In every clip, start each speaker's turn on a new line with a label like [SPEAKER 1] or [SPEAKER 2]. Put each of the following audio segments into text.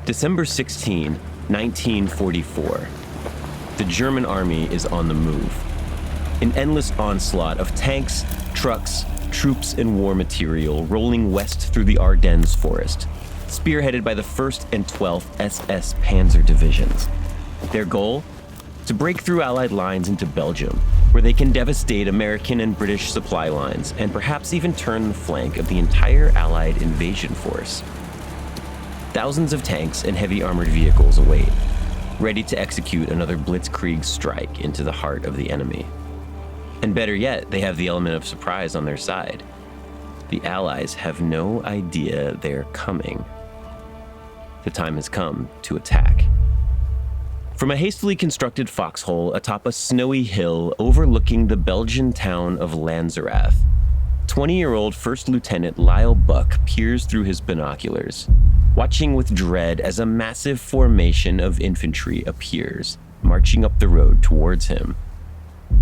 [SPEAKER 1] December 16, 1944. The German army is on the move. An endless onslaught of tanks, trucks, troops, and war material rolling west through the Ardennes forest, spearheaded by the 1st and 12th SS Panzer Divisions. Their goal? To break through Allied lines into Belgium, where they can devastate American and British supply lines and perhaps even turn the flank of the entire Allied invasion force. Thousands of tanks and heavy armored vehicles await, ready to execute another blitzkrieg strike into the heart of the enemy. And better yet, they have the element of surprise on their side. The Allies have no idea they're coming. The time has come to attack. From a hastily constructed foxhole atop a snowy hill overlooking the Belgian town of Lanzerath, 20-year-old First Lieutenant Lyle Bouck peers through his binoculars, watching with dread as a massive formation of infantry appears, marching up the road towards him.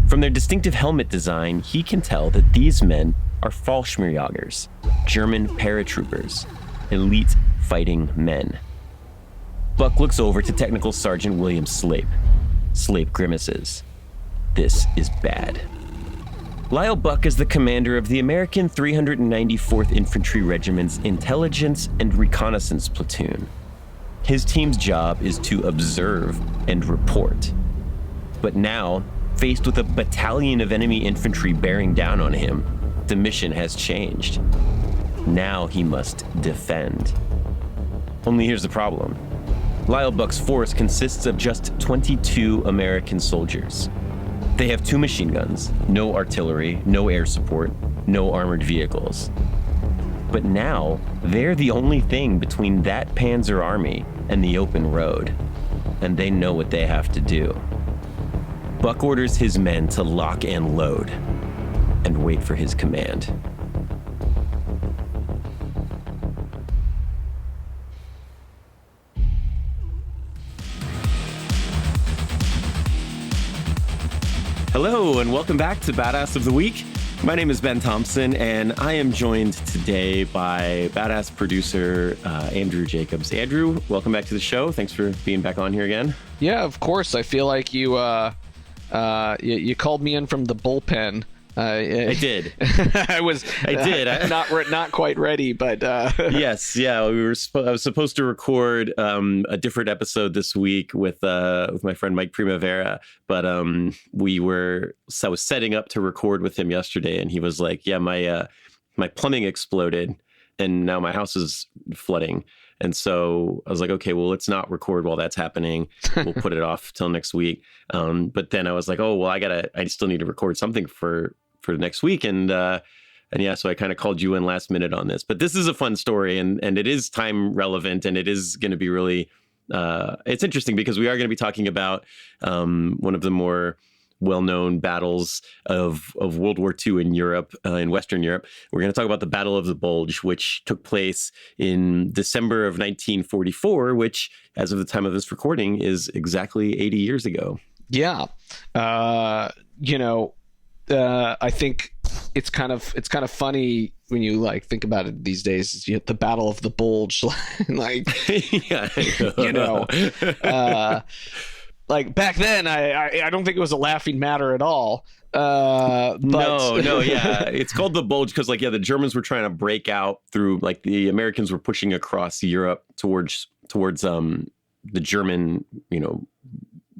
[SPEAKER 1] From their distinctive helmet design, he can tell that these men are Fallschirmjägers, German paratroopers, elite fighting men. Buck looks over to Technical Sergeant William Slape. Slape grimaces. This is bad. Lyle Bouck is the commander of the American 394th Infantry Regiment's Intelligence and Reconnaissance Platoon. His team's job is to observe and report. But now, faced with a battalion of enemy infantry bearing down on him, the mission has changed. Now he must defend. Only here's the problem. Lyle Buck's force consists of just 22 American soldiers. They have 2 machine guns, no artillery, no air support, no armored vehicles. But now, they're the only thing between that Panzer army and the open road, and they know what they have to do. Buck orders his men to lock and load, and wait for his command. Hello, and welcome back to Badass of the Week. My name is Ben Thompson, and I am joined today by badass producer Andrew Jacobs. Andrew, welcome back to the show. Thanks for being back on here again.
[SPEAKER 2] Yeah, of course. I feel like you called me in from the bullpen.
[SPEAKER 1] I did.
[SPEAKER 2] I did. Not quite ready, but
[SPEAKER 1] yes, yeah. I was supposed to record a different episode this week with my friend Mike Primavera, but I was setting up to record with him yesterday, and he was like, "Yeah, my plumbing exploded, and now my house is flooding." And so I was like, okay, well, let's not record while that's happening. We'll put it off till next week. But then I was like, oh, well, I still need to record something for next week. And yeah, so I kind of called you in last minute on this. But this is a fun story, and it is time relevant, and it is going to be really, it's interesting because we are going to be talking about one of the more well-known battles of World War II in Europe, in Western Europe. We're going to talk about the Battle of the Bulge, which took place in December of 1944, which, as of the time of this recording, is exactly 80 years ago.
[SPEAKER 2] Yeah. I think it's kind of funny when you like think about it these days. The Battle of the Bulge, like,
[SPEAKER 1] yeah,
[SPEAKER 2] like back then, I don't think it was a laughing matter at all.
[SPEAKER 1] But no, yeah, it's called the Bulge because, like, yeah, the Germans were trying to break out through, like, the Americans were pushing across Europe towards the German,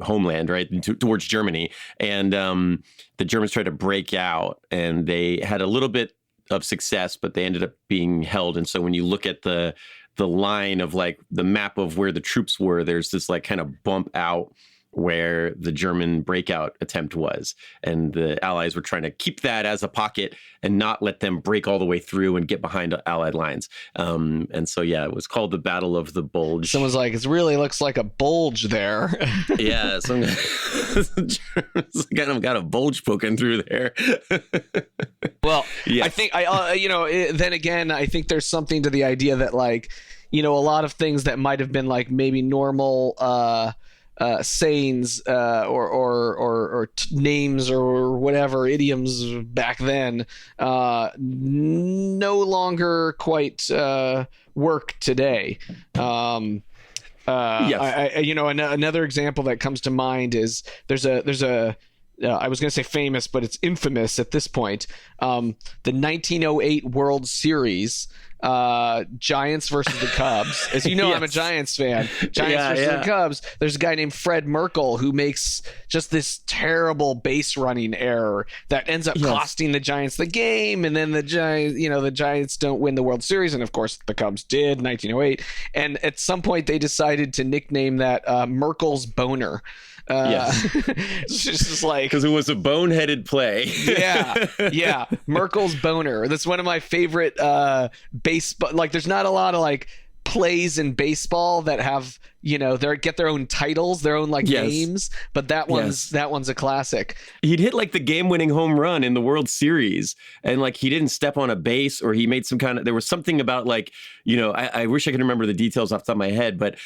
[SPEAKER 1] homeland, right, towards Germany, and the Germans tried to break out, and they had a little bit of success, but they ended up being held. And so when you look at the line of, like, the map of where the troops were, there's this, like, kind of bump out where the German breakout attempt was. And the Allies were trying to keep that as a pocket and not let them break all the way through and get behind Allied lines. And so, yeah, it was called the Battle of the Bulge.
[SPEAKER 2] Someone's like, it really looks like a bulge there.
[SPEAKER 1] Yeah, Germans kind of got a bulge poking through there.
[SPEAKER 2] Well,
[SPEAKER 1] yeah.
[SPEAKER 2] I think, then again, I think there's something to the idea that, like, a lot of things that might have been, like, maybe normal sayings or names or whatever, idioms back then, no longer quite work today. Another example that comes to mind is there's a I was going to say famous, but it's infamous at this point. The 1908 World Series, Giants versus the Cubs. As you know,
[SPEAKER 1] Yes.
[SPEAKER 2] I'm a Giants fan. Giants versus the Cubs. There's a guy named Fred Merkle who makes just this terrible base running error that ends up costing the Giants the game, and then the Giants don't win the World Series, and of course the Cubs did, 1908. And at some point they decided to nickname that Merkle's boner. It's just like,
[SPEAKER 1] because it was a boneheaded play.
[SPEAKER 2] yeah, Merkle's boner. That's one of my favorite baseball. Like, there's not a lot of like plays in baseball that have, get their own titles, their own games, but that one's a classic.
[SPEAKER 1] He'd hit like the game-winning home run in the World Series, and like he didn't step on a base, or he made there was something about I wish I could remember the details off the top of my head, but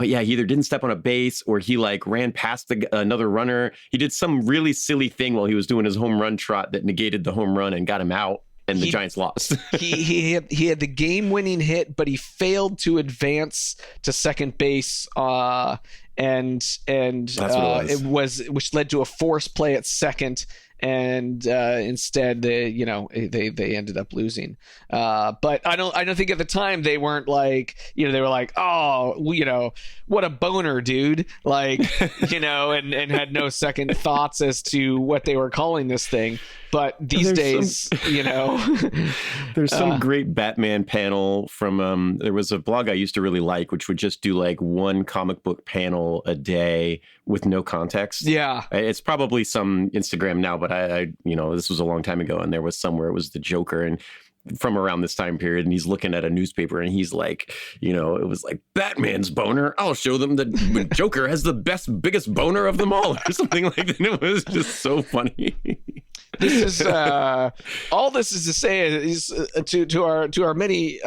[SPEAKER 1] yeah, he either didn't step on a base or he ran past another runner. He did some really silly thing while he was doing his home run trot that negated the home run and got him out. And the Giants lost.
[SPEAKER 2] he had the game-winning hit, but he failed to advance to second base, and
[SPEAKER 1] that's what
[SPEAKER 2] it was, which led to a forced play at second. And instead, they ended up losing. But I don't think at the time they weren't they were like, oh, what a boner, dude, and had no second thoughts as to what they were calling this thing. But these days,
[SPEAKER 1] there's some great Batman panel from there was a blog I used to really like, which would just do one comic book panel a day with no context.
[SPEAKER 2] Yeah,
[SPEAKER 1] it's probably some Instagram now, but I this was a long time ago, and there was somewhere it was the Joker and from around this time period, and he's looking at a newspaper and he's like, it was like, Batman's boner, I'll show them the Joker has the biggest boner of them all, or something like that. It was just so funny.
[SPEAKER 2] This is all this is to say is to our many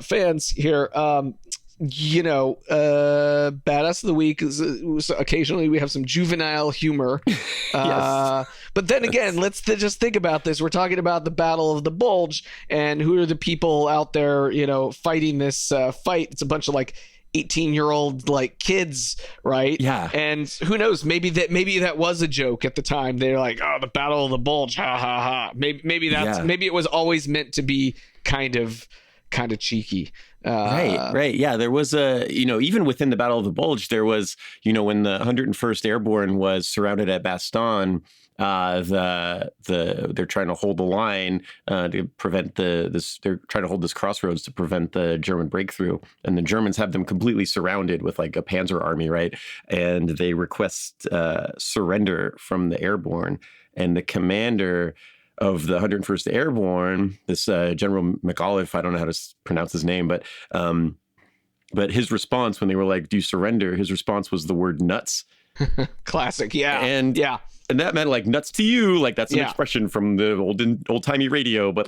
[SPEAKER 2] fans here. Badass of the week is occasionally we have some juvenile humor.
[SPEAKER 1] Yes.
[SPEAKER 2] But then again, let's just think about this. We're talking about the Battle of the Bulge, and who are the people out there, fighting this fight? It's a bunch of 18-year-old kids, right?
[SPEAKER 1] Yeah.
[SPEAKER 2] And who knows, maybe that was a joke at the time. They're like, oh, the Battle of the Bulge, ha ha ha. Maybe it was always meant to be kind of cheeky.
[SPEAKER 1] Right. Yeah, there was even within the Battle of the Bulge, there was, when the 101st Airborne was surrounded at Bastogne, they're trying to hold the line to prevent they're trying to hold this crossroads to prevent the German breakthrough, and the Germans have them completely surrounded with a Panzer army, right? And they request surrender from the Airborne, and the commander of the 101st Airborne, this General McAuliffe, I don't know how to pronounce his name, but his response when they were like, do you surrender? His response was the word nuts.
[SPEAKER 2] Classic. Yeah.
[SPEAKER 1] And that meant nuts to you. That's an expression from the old timey radio, but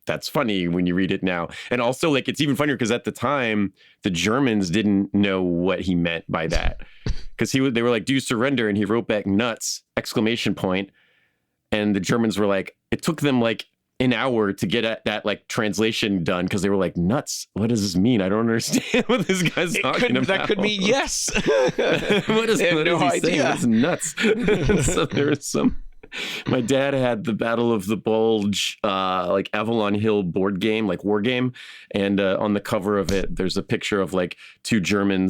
[SPEAKER 1] that's funny when you read it now. And also it's even funnier because at the time the Germans didn't know what he meant by that, because they were like, do you surrender? And he wrote back nuts, exclamation point. And the Germans were like, it took them an hour to get at that translation done, because they were like, nuts, what does this mean? I don't understand what this guy's talking about.
[SPEAKER 2] That could mean yes.
[SPEAKER 1] what is he saying? That's nuts. So there was my dad had the Battle of the Bulge Avalon Hill board game, war game, and on the cover of it there's a picture of two German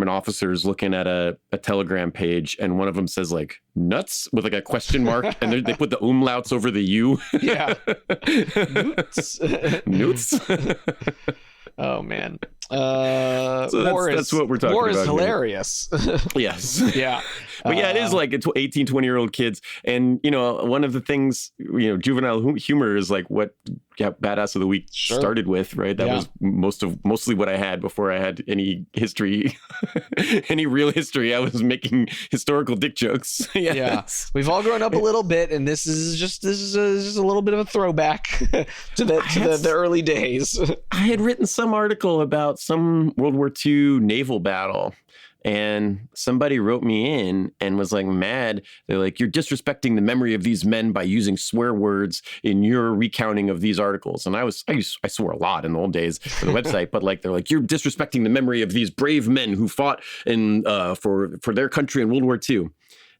[SPEAKER 1] officers looking at a telegram page, and one of them says nuts with a question mark, and they put the umlauts over the U.
[SPEAKER 2] Yeah.
[SPEAKER 1] Newts.
[SPEAKER 2] Oh man.
[SPEAKER 1] So that's what we're talking about.
[SPEAKER 2] War is hilarious.
[SPEAKER 1] Yes.
[SPEAKER 2] Yeah.
[SPEAKER 1] But yeah, it is 18, 20-year-old kids. And, one of the things, juvenile humor is what Badass of the Week started with, right? That was mostly what I had before I had any history, any real history. I was making historical dick jokes. Yes.
[SPEAKER 2] Yeah. We've all grown up a little bit, and this is just a little bit of a throwback to the early days.
[SPEAKER 1] I had written some article about some World War II naval battle. And somebody wrote me in and was like mad. They're like, you're disrespecting the memory of these men by using swear words in your recounting of these articles. And I swore a lot in the old days for the website, but like, they're like, you're disrespecting the memory of these brave men who fought in for their country in World War II.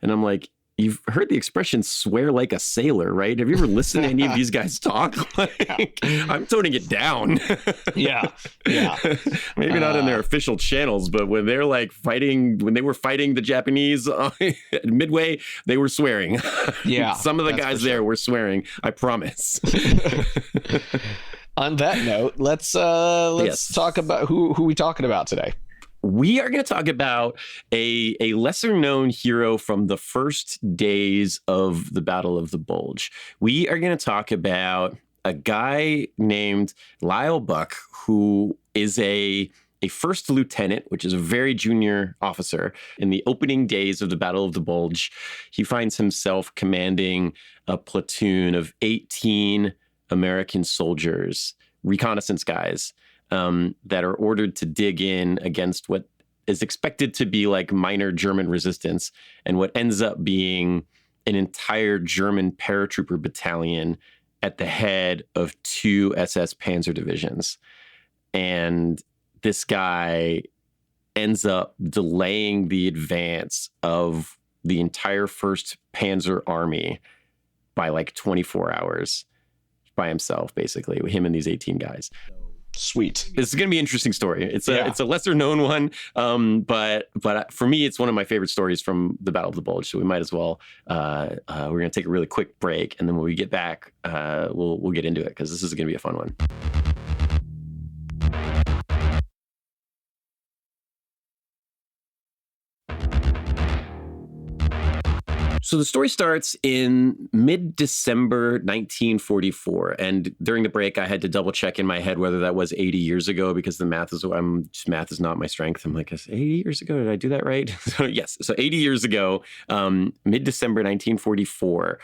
[SPEAKER 1] And I'm like, you've heard the expression swear like a sailor, right? Have you ever listened to any of these guys talk? Like, I'm toning it down.
[SPEAKER 2] Yeah.
[SPEAKER 1] Maybe not in their official channels, but when they're like when they were fighting the Japanese at Midway, they were swearing.
[SPEAKER 2] Yeah.
[SPEAKER 1] Some of the guys there were swearing, I promise.
[SPEAKER 2] On that note, let's talk about who we talking about today.
[SPEAKER 1] We are going to talk about a lesser known hero from the first days of the Battle of the Bulge. We are going to talk about a guy named Lyle Bouck, who is a first lieutenant, which is a very junior officer. In the opening days of the Battle of the Bulge, he finds himself commanding a platoon of 18 American soldiers, reconnaissance guys, that are ordered to dig in against what is expected to be like minor German resistance, and what ends up being an entire German paratrooper battalion at the head of 2 SS Panzer divisions. And this guy ends up delaying the advance of the entire 1st Panzer Army by like 24 hours by himself, basically, with him and these 18 guys.
[SPEAKER 2] Sweet.
[SPEAKER 1] This is going to be an interesting story. It's a lesser known one, but for me, it's one of my favorite stories from the Battle of the Bulge. So we might as well. We're going to take a really quick break, and then when we get back, we'll get into it because this is going to be a fun one. So the story starts in mid-December 1944, and during the break, I had to double check in my head whether that was 80 years ago because math is not my strength. I'm like, 80 years ago, did I do that right? So yes, so 80 years ago, mid-December 1944,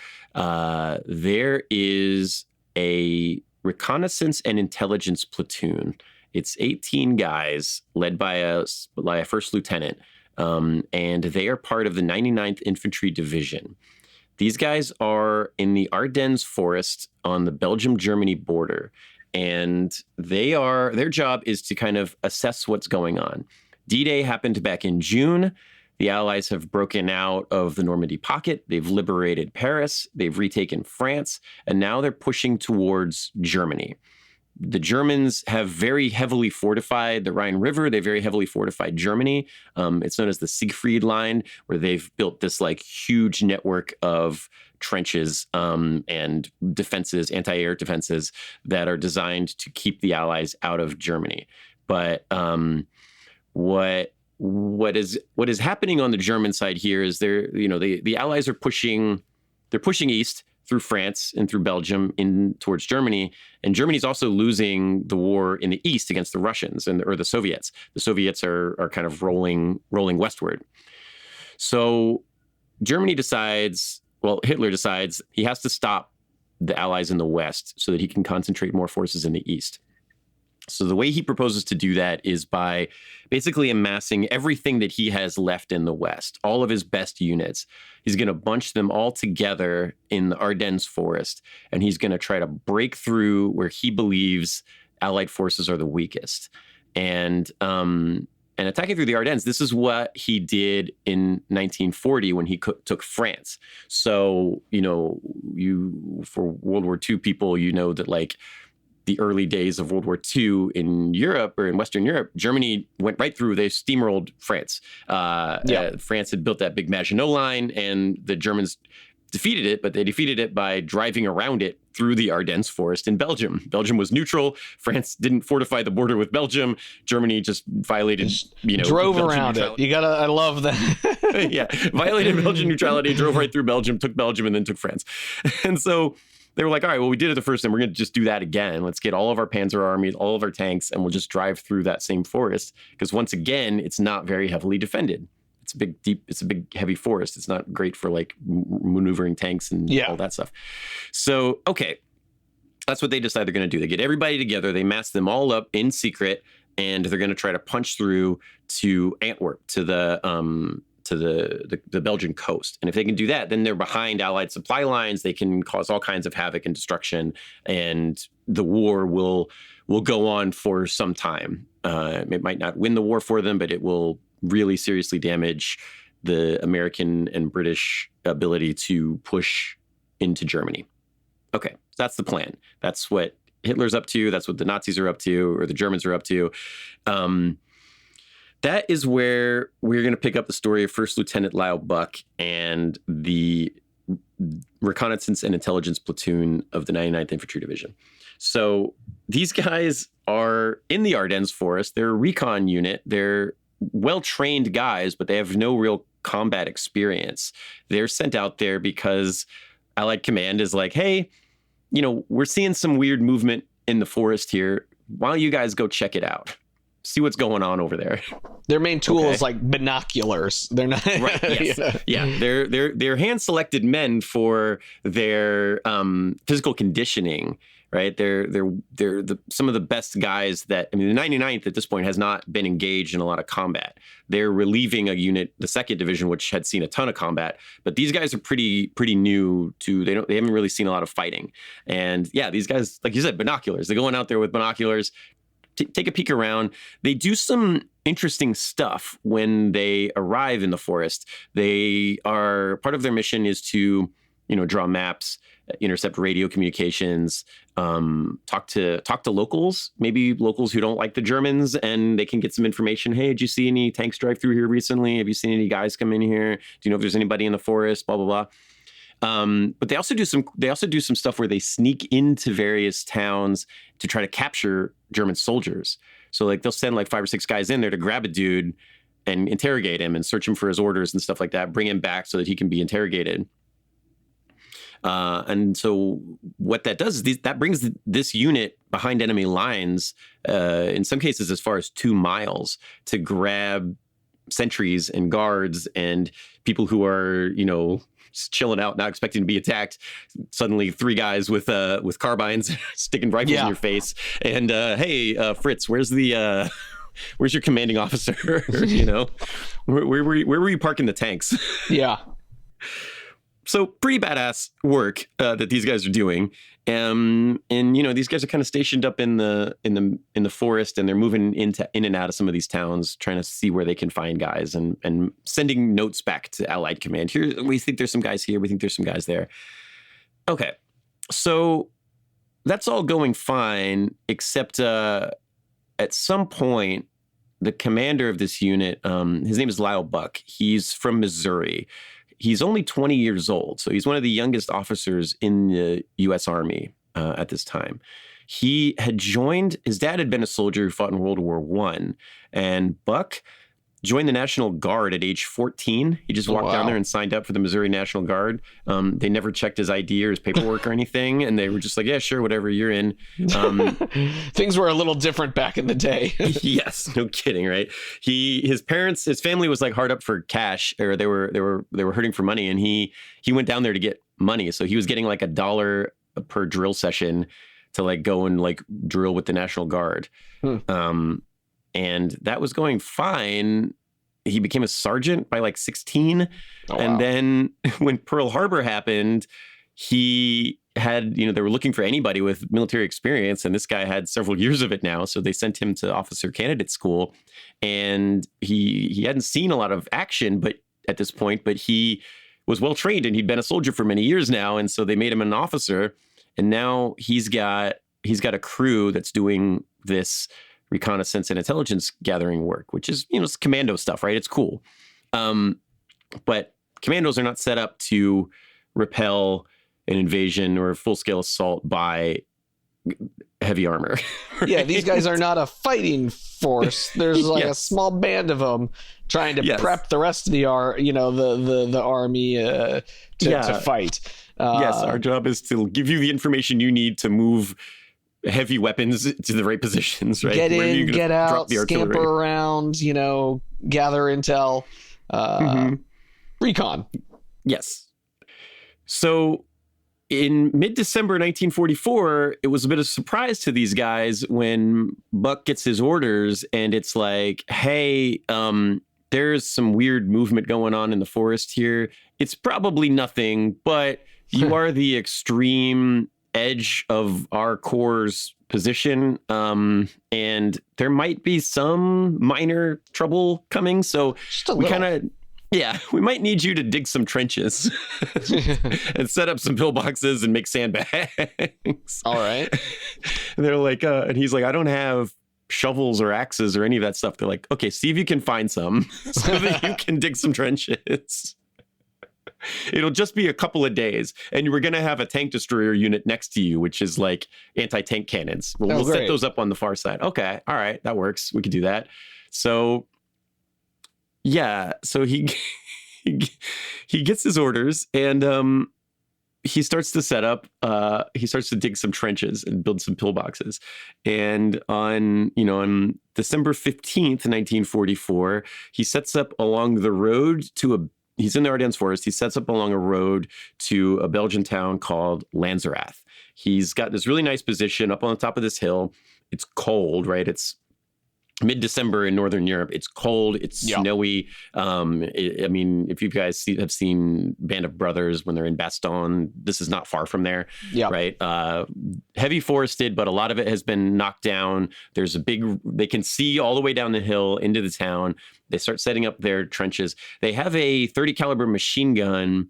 [SPEAKER 1] there is a reconnaissance and intelligence platoon. It's 18 guys led by a first lieutenant. And they are part of the 99th Infantry Division. These guys are in the Ardennes forest on the Belgium-Germany border, and their job is to kind of assess what's going on. D-Day happened back in June. The Allies have broken out of the Normandy pocket. They've liberated Paris. They've retaken France, and now they're pushing towards Germany. The Germans have very heavily fortified the Rhine River. They very heavily fortified Germany. It's known as the Siegfried Line, where they've built this like huge network of trenches and defenses, anti-air defenses that are designed to keep the Allies out of Germany. But what is happening on the German side here is the Allies are pushing east through France and through Belgium in towards Germany. And Germany's also losing the war in the east against the Russians or the Soviets. The Soviets are kind of rolling westward. So Hitler decides he has to stop the Allies in the west so that he can concentrate more forces in the east. So the way he proposes to do that is by basically amassing everything that he has left in the West, all of his best units. He's going to bunch them all together in the Ardennes forest, and he's going to try to break through where he believes Allied forces are the weakest. And attacking through the Ardennes, this is what he did in 1940 when he took France. So, for World War II people, that like the early days of World War II in Europe or in Western Europe, Germany went right through. They steamrolled France. France had built that big Maginot Line, and the Germans defeated it, but they defeated it by driving around it through the Ardennes forest in Belgium. Belgium was neutral. France didn't fortify the border with Belgium. Germany just violated,
[SPEAKER 2] drove around neutrality. I love that.
[SPEAKER 1] Yeah, violated Belgian neutrality, drove right through Belgium, took Belgium, and then took France. And so they were like, all right, well, we did it the first time. We're going to just do that again. Let's get all of our Panzer armies, all of our tanks, and we'll just drive through that same forest. Because once again, it's not very heavily defended. It's a big, heavy forest. It's not great for like maneuvering tanks and all that stuff. So, okay, that's what they decide they're going to do. They get everybody together. They mass them all up in secret and they're going to try to punch through to Antwerp, to the Belgian coast. And if they can do that, then they're behind Allied supply lines. They can cause all kinds of havoc and destruction, and the war will go on for some time. It might not win the war for them, but it will really seriously damage the American and British ability to push into Germany. Okay, so that's the plan. That's what Hitler's up to. That's what the Nazis are up to, or the Germans are up to. That is where we're going to pick up the story of First Lieutenant Lyle Bouck and the reconnaissance and intelligence platoon of the 99th Infantry Division. So these guys are in the Ardennes forest. They're a recon unit. They're well-trained guys, but they have no real combat experience. They're sent out there because Allied Command is like, hey, we're seeing some weird movement in the forest here. Why don't you guys go check it out? See what's going on over there.
[SPEAKER 2] Their main tool is like binoculars. They're not
[SPEAKER 1] right. Yes. Yeah. They're hand-selected men for their physical conditioning. Right. They're some of the best guys that, the 99th at this point has not been engaged in a lot of combat. They're relieving a unit, the 2nd Division, which had seen a ton of combat. But these guys are pretty new to, they haven't really seen a lot of fighting. And yeah, these guys, like you said, binoculars. They're going out there with binoculars. Take a peek around. They do some interesting stuff when they arrive in the forest. They are, part of their mission is to, draw maps, intercept radio communications, talk to locals, maybe locals who don't like the Germans, and they can get some information. Hey, did you see any tanks drive through here recently? Have you seen any guys come in here? Do you know if there's anybody in the forest? Blah, blah, blah. But they also do some stuff where they sneak into various towns to try to capture German soldiers. So like they'll send like 5 or 6 guys in there to grab a dude and interrogate him and search him for his orders and stuff like that, bring him back so that he can be interrogated. And so what that does is that brings this unit behind enemy lines, in some cases as far as 2 miles, to grab sentries and guards and people who are, just chilling out, not expecting to be attacked. Suddenly 3 guys with carbines sticking rifles in your face. And hey, Fritz, where's your commanding officer? Where were you parking the tanks? Yeah. So pretty badass work that these guys are doing, and these guys are kind of stationed up in the forest, and they're moving in and out of some of these towns, trying to see where they can find guys, and sending notes back to Allied Command. Here, we think there's some guys here. We think there's some guys there. Okay, so that's all going fine, except at some point, the commander of this unit, his name is Lyle Bouck. He's from Missouri. He's only 20 years old, so he's one of the youngest officers in the U.S. Army at this time. His dad had been a soldier who fought in World War I, and Bouck joined the National Guard at age 14. He just walked down there and signed up for the Missouri National Guard. They never checked his ID or his paperwork or anything, and they were just like, yeah, sure, whatever, you're in.
[SPEAKER 2] Things were a little different back in the day.
[SPEAKER 1] Yes, no kidding, right? His family was like hard up for cash, or they were hurting for money, and he went down there to get money. So he was getting like $1 per drill session to like go and like drill with the National Guard. And that was going fine. He became a sergeant by like 16. And then when Pearl Harbor happened, he had, they were looking for anybody with military experience. And this guy had several years of it now. So they sent him to officer candidate school. And he hadn't seen a lot of action at this point, but he was well trained and he'd been a soldier for many years now. And so they made him an officer. And now he's got a crew that's doing this reconnaissance and intelligence gathering work, which is, it's commando stuff, right? It's cool. But commandos are not set up to repel an invasion or a full-scale assault by heavy armor. Right? Yeah,
[SPEAKER 2] these guys are not a fighting force. There's like a small band of them trying to prep the rest of the army to fight.
[SPEAKER 1] Yes, our job is to give you the information you need to move heavy weapons to the right positions, right?
[SPEAKER 2] Get in, get out, scamper around, gather intel, recon.
[SPEAKER 1] Yes. So in mid-December 1944, it was a bit of a surprise to these guys when Bouck gets his orders and it's like, hey, there's some weird movement going on in the forest here. It's probably nothing, but you are the extreme edge of our Corps' position, and there might be some minor trouble coming. So we kind of... Yeah, we might need you to dig some trenches and set up some pillboxes and make sandbags.
[SPEAKER 2] All right.
[SPEAKER 1] And they're like, and he's like, I don't have shovels or axes or any of that stuff. They're like, okay, see if you can find some so that you can dig some trenches. It'll just be a couple of days. And we're going to have a tank destroyer unit next to you, which is like anti-tank cannons. We'll set those up on the far side. Okay, all right, that works. We could do that. So... yeah, so he gets his orders and he starts to set up. He starts to dig some trenches and build some pillboxes. And on December 15th, 1944, he sets up along the road to he's in the Ardennes forest. He sets up along a road to a Belgian town called Lanzerath. He's got this really nice position up on the top of this hill. It's cold, right? It's mid-December in Northern Europe. It's cold. It's snowy. I mean, if you guys have seen Band of Brothers when they're in Bastogne, this is not far from there, right? Heavy forested, but a lot of it has been knocked down. There's they can see all the way down the hill into the town. They start setting up their trenches. They have a 30 caliber machine gun.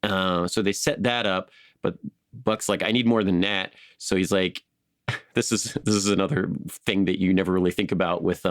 [SPEAKER 1] So they set that up, but Buck's like, I need more than that. So he's like, this is another thing that you never really think about with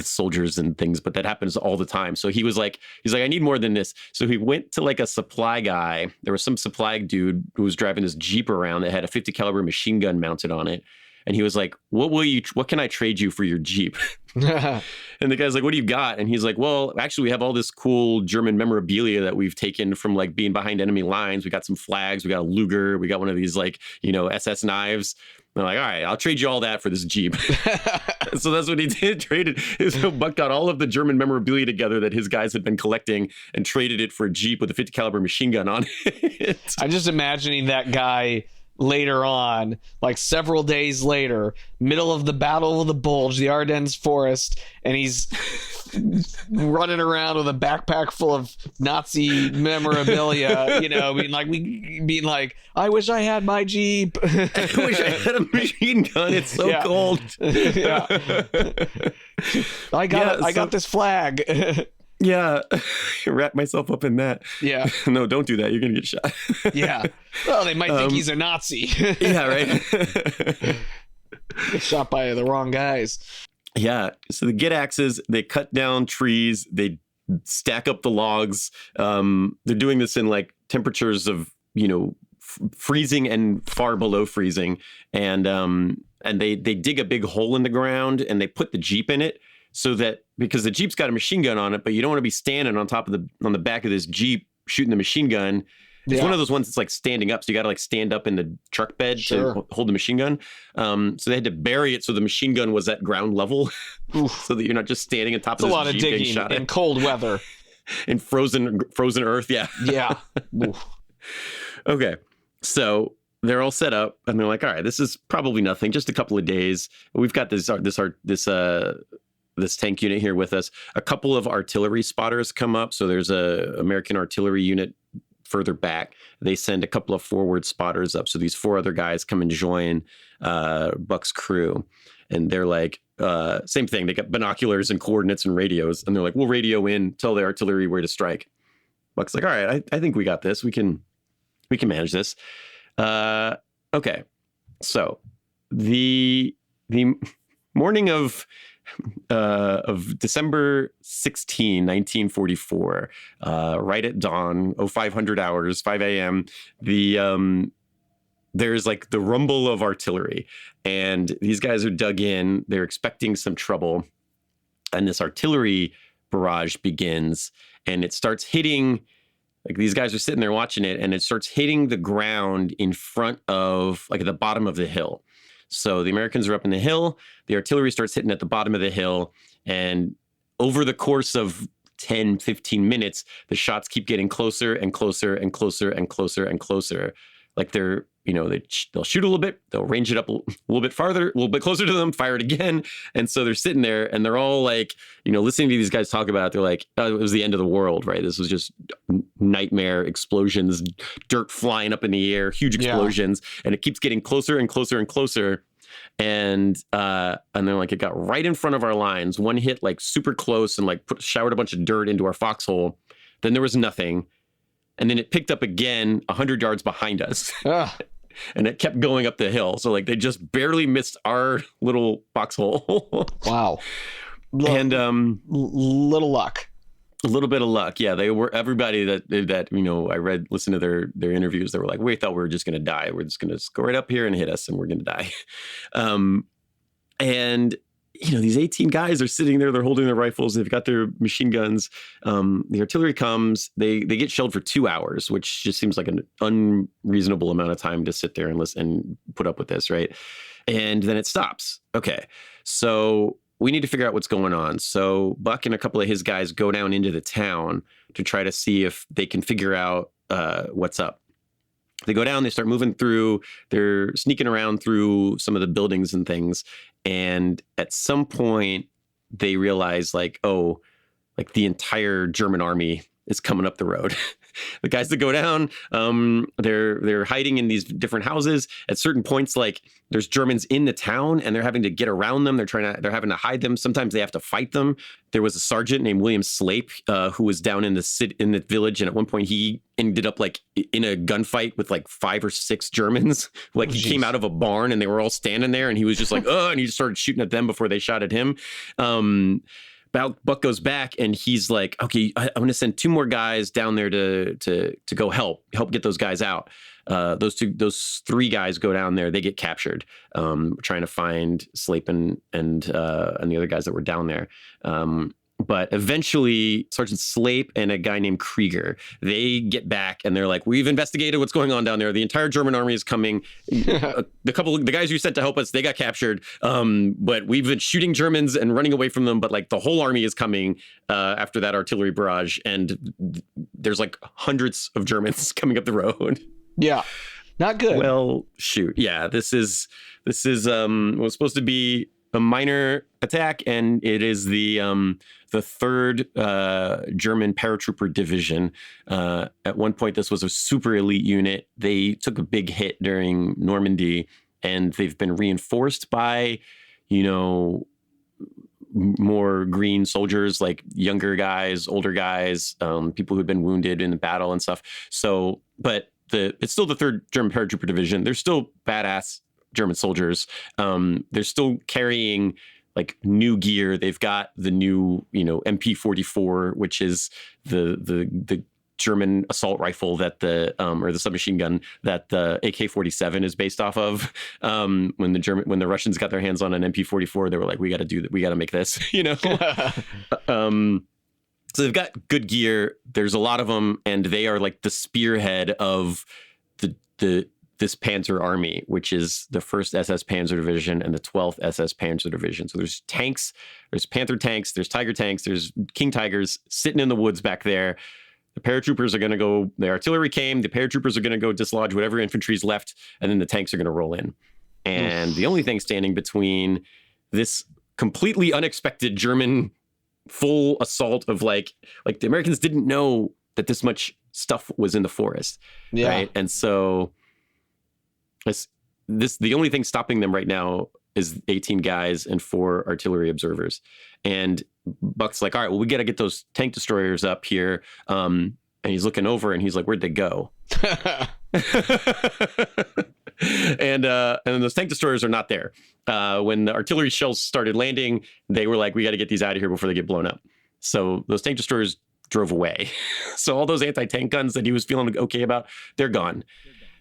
[SPEAKER 1] soldiers and things, but that happens all the time. So he's like, I need more than this. So he went to like a supply guy. There was some supply dude who was driving this Jeep around that had a 50 caliber machine gun mounted on it. And he was like, what can I trade you for your Jeep? And the guy's like, what do you got? And he's like, well, actually, we have all this cool German memorabilia that we've taken from like being behind enemy lines. We got some flags. We got a Luger. We got one of these like, SS knives. And I'm like, all right, I'll trade you all that for this Jeep. So that's what he did. So Buck got all of the German memorabilia together that his guys had been collecting and traded it for a Jeep with a 50 caliber machine gun on it.
[SPEAKER 2] I'm just imagining that guy later on, like several days later, middle of the Battle of the Bulge, the Ardennes forest, and he's running around with a backpack full of Nazi memorabilia, being like, I wish I had my Jeep.
[SPEAKER 1] I wish I had a machine gun. It's so cold.
[SPEAKER 2] I got this flag.
[SPEAKER 1] Yeah, wrap myself up in that.
[SPEAKER 2] Yeah.
[SPEAKER 1] No, don't do that. You're going to get shot.
[SPEAKER 2] Yeah. Well, they might think he's a Nazi.
[SPEAKER 1] Yeah, right.
[SPEAKER 2] Get shot by the wrong guys.
[SPEAKER 1] Yeah. So they get axes, they cut down trees, they stack up the logs. They're doing this in like temperatures of, freezing and far below freezing. And they dig a big hole in the ground and they put the Jeep in it. So that because the Jeep's got a machine gun on it, but you don't want to be standing on the back of this Jeep shooting the machine gun. It's one of those ones that's like standing up. So you got to like stand up in the truck bed to hold the machine gun. So they had to bury it so the machine gun was at ground level so that you're not just standing on top of this Jeep.
[SPEAKER 2] It's a lot of digging in cold weather.
[SPEAKER 1] In frozen earth. Yeah. Yeah. Okay. So they're all set up and they're like, all right, this is probably nothing. Just a couple of days. We've got this tank unit here with us. A couple of artillery spotters come up. So there's a American artillery unit further back. They send a couple of forward spotters up. So these 4 other guys come and join Buck's crew. And they're like, same thing. They got binoculars and coordinates and radios. And they're like, we'll radio in, tell the artillery where to strike. Buck's like, all right, I think we got this. We can manage this. Okay. So the morning of December 16, 1944, right at dawn, 0500 hours, 5 a.m., there's like the rumble of artillery, and these guys are dug in. They're expecting some trouble, and this artillery barrage begins, and it starts hitting. Like these guys are sitting there watching it, and it starts hitting the ground in front of, like at the bottom of the hill. So the Americans are up in the hill. The artillery starts hitting at the bottom of the hill. And over the course of 10, 15 minutes, the shots keep getting closer and closer and closer and closer and closer. Like they're, they'll shoot a little bit, they'll range it up a little bit farther, a little bit closer to them, fire it again. And so they're sitting there and they're all like, listening to these guys talk about it, they're like, oh, it was the end of the world, right? This was just nightmare explosions, dirt flying up in the air, huge explosions. Yeah. And it keeps getting closer and closer and closer. And they're like, it got right in front of our lines. One hit like super close and like showered a bunch of dirt into our foxhole. Then there was nothing. And then it picked up again 100 yards behind us. And it kept going up the hill. So like they just barely missed our little foxhole.
[SPEAKER 2] Wow.
[SPEAKER 1] And
[SPEAKER 2] little luck.
[SPEAKER 1] A little bit of luck. Yeah, they were, everybody that I listened to their interviews, they were like, we thought we were just going to die. We're just going to go right up here and hit us and we're going to die. And these 18 guys are sitting there, they're holding their rifles, they've got their machine guns. The artillery comes, they get shelled for 2 hours, which just seems like an unreasonable amount of time to sit there and listen and put up with this, right? And then it stops. Okay, so we need to figure out what's going on. So Buck and a couple of his guys go down into the town to try to see if they can figure out what's up. They go down, they start moving through, they're sneaking around through some of the buildings and things. And at some point they realize like, oh, like the entire German army is coming up the road. The guys that go down, they're hiding in these different houses. At certain points, like there's Germans in the town and they're having to get around them. They're having to hide them. Sometimes they have to fight them. There was a sergeant named William Slape who was down in the village, and at one point he ended up like in a gunfight with like 5 or 6 Germans. Like he came out of a barn and they were all standing there, and he was just like, oh, and he just started shooting at them before they shot at him. Buck goes back and he's like, okay, I'm going to send 2 more guys down there to go help get those guys out. Those 3 guys go down there. They get captured, trying to find Slape and the other guys that were down there. But eventually Sergeant Slape and a guy named Krieger, they get back and they're like, we've investigated what's going on down there. The entire German army is coming. The guys you sent to help us, they got captured. But we've been shooting Germans and running away from them. But like the whole army is coming after that artillery barrage. And there's like hundreds of Germans coming up the road. Yeah.
[SPEAKER 2] Not good.
[SPEAKER 1] Well, shoot. Yeah, this is was supposed to be a minor attack, and it is the 3rd German paratrooper division. At one point, this was a super elite unit. They took a big hit during Normandy, and they've been reinforced by, more green soldiers, like younger guys, older guys, people who've been wounded in the battle and stuff. So, but it's still the 3rd German paratrooper division. They're still badass German soldiers. They're still carrying like new gear. They've got the new, MP-44, which is the German assault rifle that or the submachine gun that the AK-47 is based off of. When the Russians got their hands on an MP-44, they were like, we got to do that. We got to make this, So they've got good gear. There's a lot of them, and they are like the spearhead of this Panzer Army, which is the 1st SS Panzer Division and the 12th SS Panzer Division. So there's tanks, there's Panther tanks, there's Tiger tanks, there's King Tigers sitting in the woods back there. The paratroopers are going to go, the artillery came, the paratroopers are going to go dislodge whatever infantry's left, and then the tanks are going to roll in. And the only thing standing between this completely unexpected German full assault of like the Americans didn't know that this much stuff was in the forest. Yeah. Right. And so the only thing stopping them right now is 18 guys and 4 artillery observers. And Buck's like, all right, well, we got to get those tank destroyers up here. And he's looking over and he's like, where'd they go? And then those tank destroyers are not there. When the artillery shells started landing, they were like, we got to get these out of here before they get blown up. So those tank destroyers drove away. So all those anti-tank guns that he was feeling okay about, they're gone.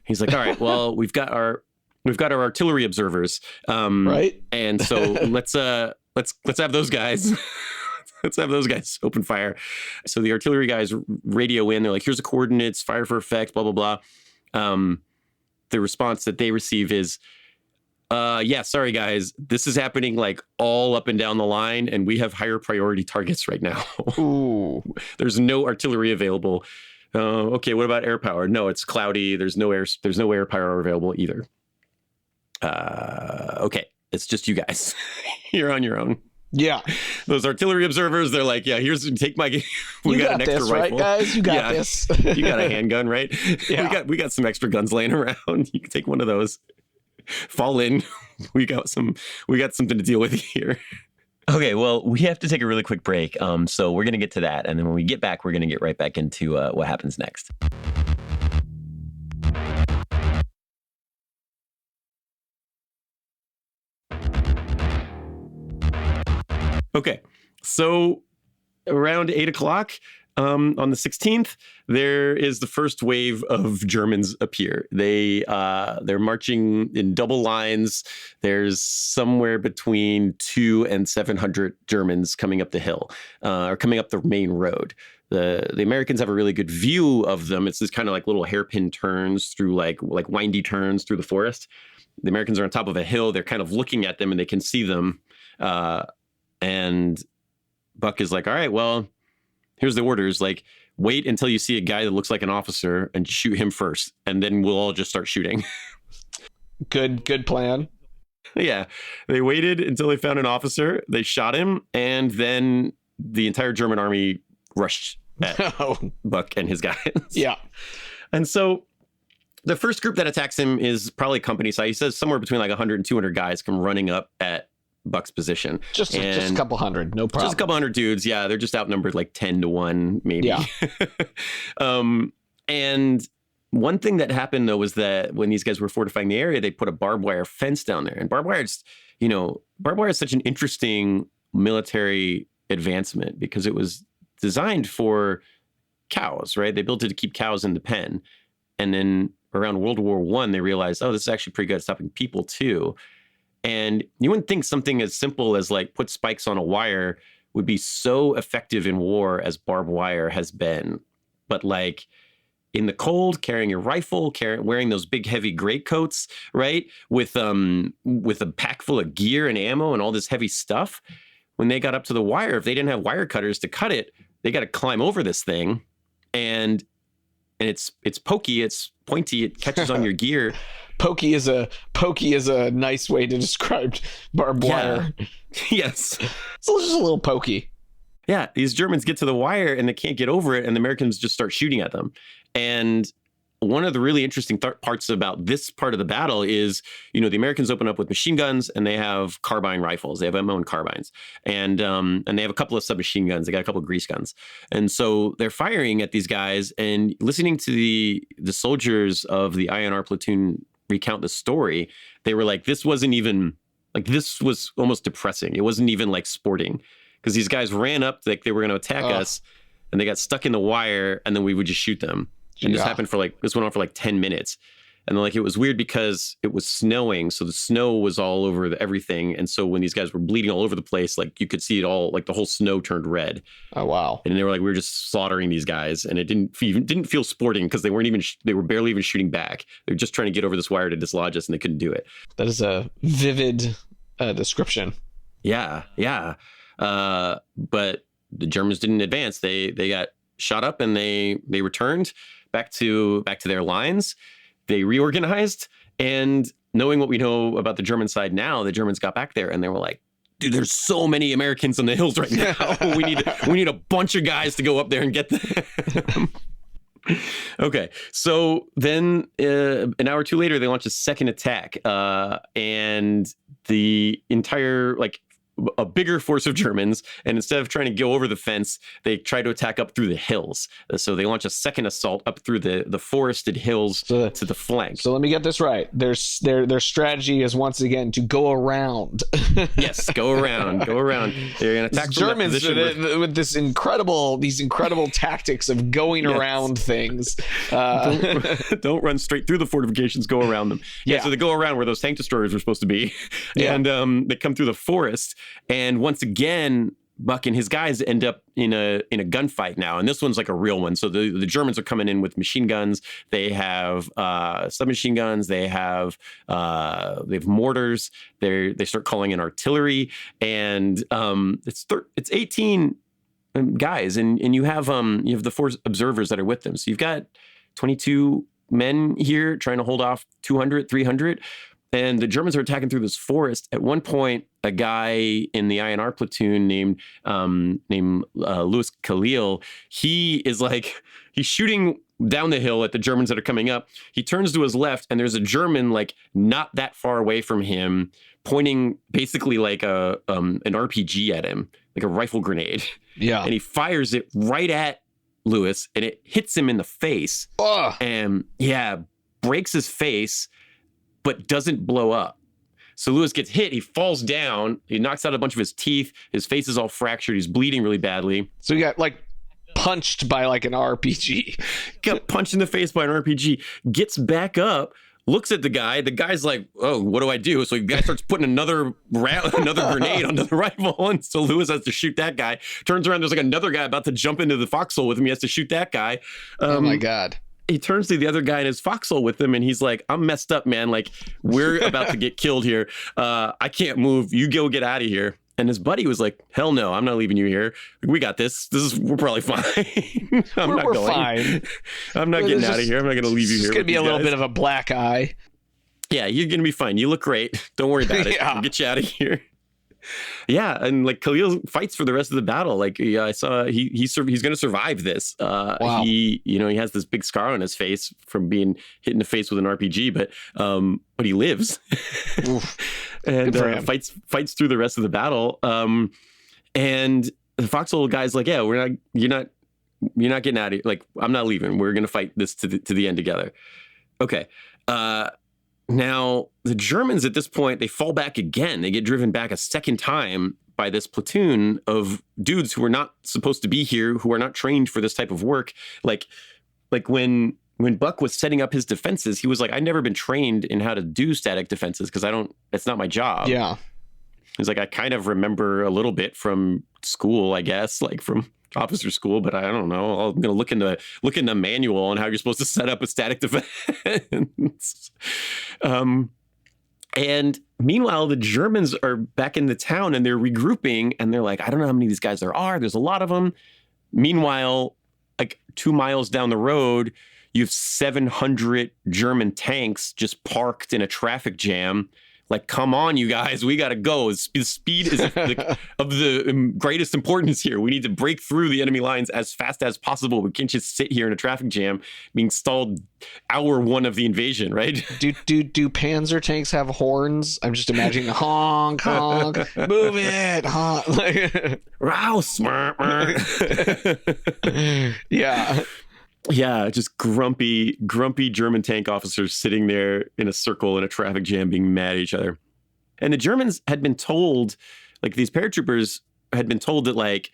[SPEAKER 1] He's like, all right, well, we've got our artillery observers, right? And so let's have those guys. Let's have those guys open fire. So the artillery guys radio in. They're like, here's the coordinates, fire for effect, blah, blah, blah. The response that they receive is, Yeah, sorry guys. This is happening like all up and down the line, and we have higher priority targets right now.
[SPEAKER 2] Ooh.
[SPEAKER 1] There's no artillery available. Okay, what about air power? No, it's cloudy. There's no air power available either. Okay, it's just you guys. You're on your own.
[SPEAKER 2] Yeah.
[SPEAKER 1] Those artillery observers, they're like, yeah, take my we
[SPEAKER 2] you
[SPEAKER 1] got an extra
[SPEAKER 2] this,
[SPEAKER 1] rifle.
[SPEAKER 2] Right, guys? You got this.
[SPEAKER 1] You got a handgun, right?
[SPEAKER 2] Yeah.
[SPEAKER 1] We got some extra guns laying around. You can take one of those. Fall in. We got something to deal with here. Okay, well, we have to take a really quick break. So we're going to get to that. And then when we get back, we're going to get right back into what happens next. Okay, so around 8 o'clock on the 16th, there is the first wave of Germans appear. They're marching in double lines. There's somewhere between 200 and 700 Germans coming up the hill, or coming up the main road. The Americans have a really good view of them. It's this kind of like little hairpin turns through like windy turns through the forest. The Americans are on top of a hill. They're kind of looking at them and they can see them. And Buck is like, all right, well, here's the orders. Like, wait until you see a guy that looks like an officer and shoot him first. And then we'll all just start shooting.
[SPEAKER 2] Good plan.
[SPEAKER 1] Yeah. They waited until they found an officer. They shot him. And then the entire German army rushed at Buck and his guys.
[SPEAKER 2] Yeah.
[SPEAKER 1] And so the first group that attacks him is probably company size. He says somewhere between like 100 and 200 guys come running up at Buck's position.
[SPEAKER 2] Just a couple hundred, no problem.
[SPEAKER 1] Just a couple hundred dudes. Yeah, they're just outnumbered like 10-1, maybe.
[SPEAKER 2] Yeah.
[SPEAKER 1] And one thing that happened, though, was that when these guys were fortifying the area, they put a barbed wire fence down there. And barbed wire is such an interesting military advancement because it was designed for cows, right? They built it to keep cows in the pen. And then around World War I, they realized, oh, this is actually pretty good at stopping people, too. And you wouldn't think something as simple as like put spikes on a wire would be so effective in war as barbed wire has been. But like in the cold, carrying your rifle, wearing those big heavy greatcoats, right? With a pack full of gear and ammo and all this heavy stuff. When they got up to the wire, if they didn't have wire cutters to cut it, they got to climb over this thing. And it's pokey, it's pointy, it catches on your gear.
[SPEAKER 2] Pokey is a nice way to describe barbed wire.
[SPEAKER 1] Yes.
[SPEAKER 2] It's just a little pokey.
[SPEAKER 1] Yeah, these Germans get to the wire and they can't get over it, and the Americans just start shooting at them. And one of the really interesting parts about this part of the battle is, the Americans open up with machine guns and they have carbine rifles. They have ammo and carbines, and they have a couple of submachine guns. They got a couple of grease guns, and so they're firing at these guys. And listening to the soldiers of the INR platoon recount the story, they were like, this wasn't even like, this was almost depressing. It wasn't even like sporting, because these guys ran up like they were going to attack us, and they got stuck in the wire, and then we would just shoot them. And this went on for like 10 minutes. And then like, it was weird because it was snowing. So the snow was all over everything. And so when these guys were bleeding all over the place, like you could see it all, like the whole snow turned red.
[SPEAKER 2] Oh, wow.
[SPEAKER 1] And they were like, we were just slaughtering these guys. And it didn't feel sporting because they were barely even shooting back. They were just trying to get over this wire to dislodge us, and they couldn't do it.
[SPEAKER 2] That is a vivid description.
[SPEAKER 1] Yeah. Yeah. But the Germans didn't advance. They got shot up, and they returned back to their lines. They reorganized, and knowing what we know about the German side now, the Germans got back there and they were like, dude, there's so many Americans on the hills right now. we need a bunch of guys to go up there and get them. Okay, so then an hour or two later, they launch a second attack, and the entire a bigger force of Germans, and instead of trying to go over the fence, they try to attack up through the hills. So they launch a second assault up through the forested hills to the flank.
[SPEAKER 2] So let me get this right. Their strategy is once again to go around.
[SPEAKER 1] Yes, go around. They're going to attack
[SPEAKER 2] Germans with these incredible tactics of going around things.
[SPEAKER 1] Don't run straight through the fortifications. Go around them. Yeah. So they go around where those tank destroyers were supposed to be, and they come through the forest. And once again, Buck and his guys end up in a gunfight now, and this one's like a real one. So the Germans are coming in with machine guns. They have submachine guns. They have mortars. They start calling in artillery, and it's 18 guys, and you have the 4 observers that are with them. So you've got 22 men here trying to hold off 200, 300. And the Germans are attacking through this forest. At one point, a guy in the INR platoon named Louis Khalil, he's shooting down the hill at the Germans that are coming up. He turns to his left, and there's a German like not that far away from him, pointing basically like an RPG at him, like a rifle grenade.
[SPEAKER 2] Yeah,
[SPEAKER 1] and he fires it right at Louis, and it hits him in the face.
[SPEAKER 2] Ugh.
[SPEAKER 1] And breaks his face, but doesn't blow up. So Louis gets hit. He falls down. He knocks out a bunch of his teeth. His face is all fractured. He's bleeding really badly.
[SPEAKER 2] So he got like punched by like an RPG.
[SPEAKER 1] Got punched in the face by an RPG. Gets back up. Looks at the guy. The guy's like, "Oh, what do I do?" So the guy starts putting another grenade onto the rifle, and so Louis has to shoot that guy. Turns around. There's like another guy about to jump into the foxhole with him. He has to shoot that guy.
[SPEAKER 2] Oh my God.
[SPEAKER 1] He turns to the other guy in his foxhole with him, and he's like, "I'm messed up, man. Like, we're about to get killed here. I can't move. You go get out of here." And his buddy was like, "Hell no, I'm not leaving you here. We got this. We're probably fine. I'm not going.
[SPEAKER 2] Fine.
[SPEAKER 1] I'm not getting out of here. I'm not going to leave you here.
[SPEAKER 2] It's going to be a little bit of a black eye."
[SPEAKER 1] Yeah, you're going to be fine. You look great. Don't worry about it. We'll get you out of here. Yeah, and like Khalil fights for the rest of the battle. Like I saw, he's going to survive this.
[SPEAKER 2] Wow.
[SPEAKER 1] He has this big scar on his face from being hit in the face with an RPG, but he lives. And fights through the rest of the battle. And the foxhole guy's like, "Yeah, you're not getting out of here. Like, I'm not leaving. We're going to fight this to the end together." Okay. Now, the Germans at this point, they fall back again. They get driven back a second time by this platoon of dudes who are not supposed to be here, who are not trained for this type of work. Like when Buck was setting up his defenses, he was like, "I've never been trained in how to do static defenses because it's not my job."
[SPEAKER 2] Yeah.
[SPEAKER 1] He's like, "I kind of remember a little bit from school, I guess, like from officer school, but I don't know. I'm going to look in the manual on how you're supposed to set up a static defense." And meanwhile, the Germans are back in the town and they're regrouping, and they're like, "I don't know how many of these guys there are. There's a lot of them." Meanwhile, like 2 miles down the road, you have 700 German tanks just parked in a traffic jam. Like, come on, you guys, we got to go. Speed is of the greatest importance here. We need to break through the enemy lines as fast as possible. We can't just sit here in a traffic jam being stalled hour 1 of the invasion, right?
[SPEAKER 2] Do Panzer tanks have horns? I'm just imagining honk, honk, move it, honk.
[SPEAKER 1] Rouse.
[SPEAKER 2] Yeah.
[SPEAKER 1] Yeah, just grumpy German tank officers sitting there in a circle in a traffic jam being mad at each other. And the Germans had been told, like these paratroopers had been told that, like,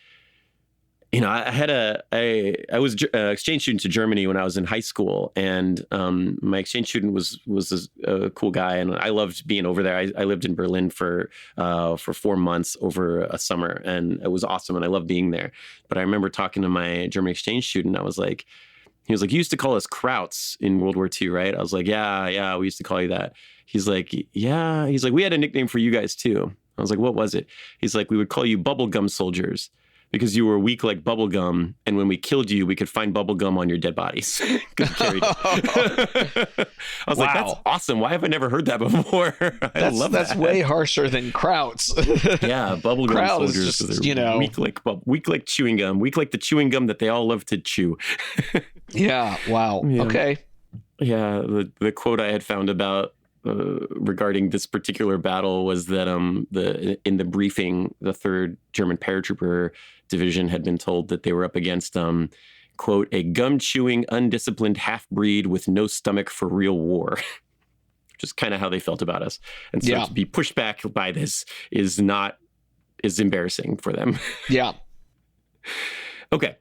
[SPEAKER 1] I was exchange student to Germany when I was in high school, and my exchange student was a cool guy, and I loved being over there. I lived in Berlin for 4 months over a summer, and it was awesome, and I loved being there. But I remember talking to my German exchange student. He was like, "You used to call us Krauts in World War II, right?" I was like, yeah, we used to call you that. He's like, "Yeah." He's like, "We had a nickname for you guys too." I was like, "What was it?" He's like, "We would call you bubblegum soldiers because you were weak like bubblegum, and when we killed you, we could find bubblegum on your dead bodies." I was like, "That's awesome. Why have I never heard that before?" I love that.
[SPEAKER 2] That's way harsher than Krauts.
[SPEAKER 1] Yeah, bubblegum
[SPEAKER 2] Kraut
[SPEAKER 1] soldiers.
[SPEAKER 2] is just,
[SPEAKER 1] weak like chewing gum, weak like the chewing gum that they all love to chew.
[SPEAKER 2] Yeah. Wow. Yeah. Okay.
[SPEAKER 1] Yeah. The quote I had found about regarding this particular battle was that in the briefing, the 3rd German Paratrooper Division had been told that they were up against quote, "a gum-chewing, undisciplined half-breed with no stomach for real war." Just kind of how they felt about us. And so to be pushed back by this is embarrassing for them.
[SPEAKER 2] Yeah.
[SPEAKER 1] Okay.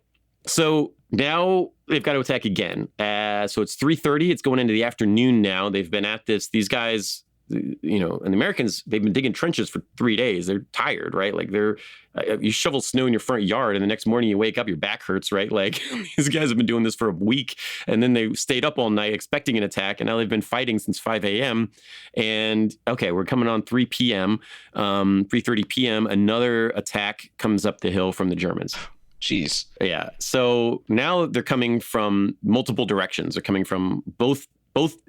[SPEAKER 1] So now they've got to attack again. So it's 3:30. It's going into the afternoon now. They've been at this. These guys and the Americans, they've been digging trenches for 3 days. They're tired, right? Like you shovel snow in your front yard and the next morning you wake up, your back hurts, right? Like these guys have been doing this for a week, and then they stayed up all night expecting an attack, and now they've been fighting since 5 a.m. And okay, we're coming on 3 p.m., 3:30 p.m. Another attack comes up the hill from the Germans.
[SPEAKER 2] Jeez.
[SPEAKER 1] Yeah. So now they're coming from multiple directions. They're coming from both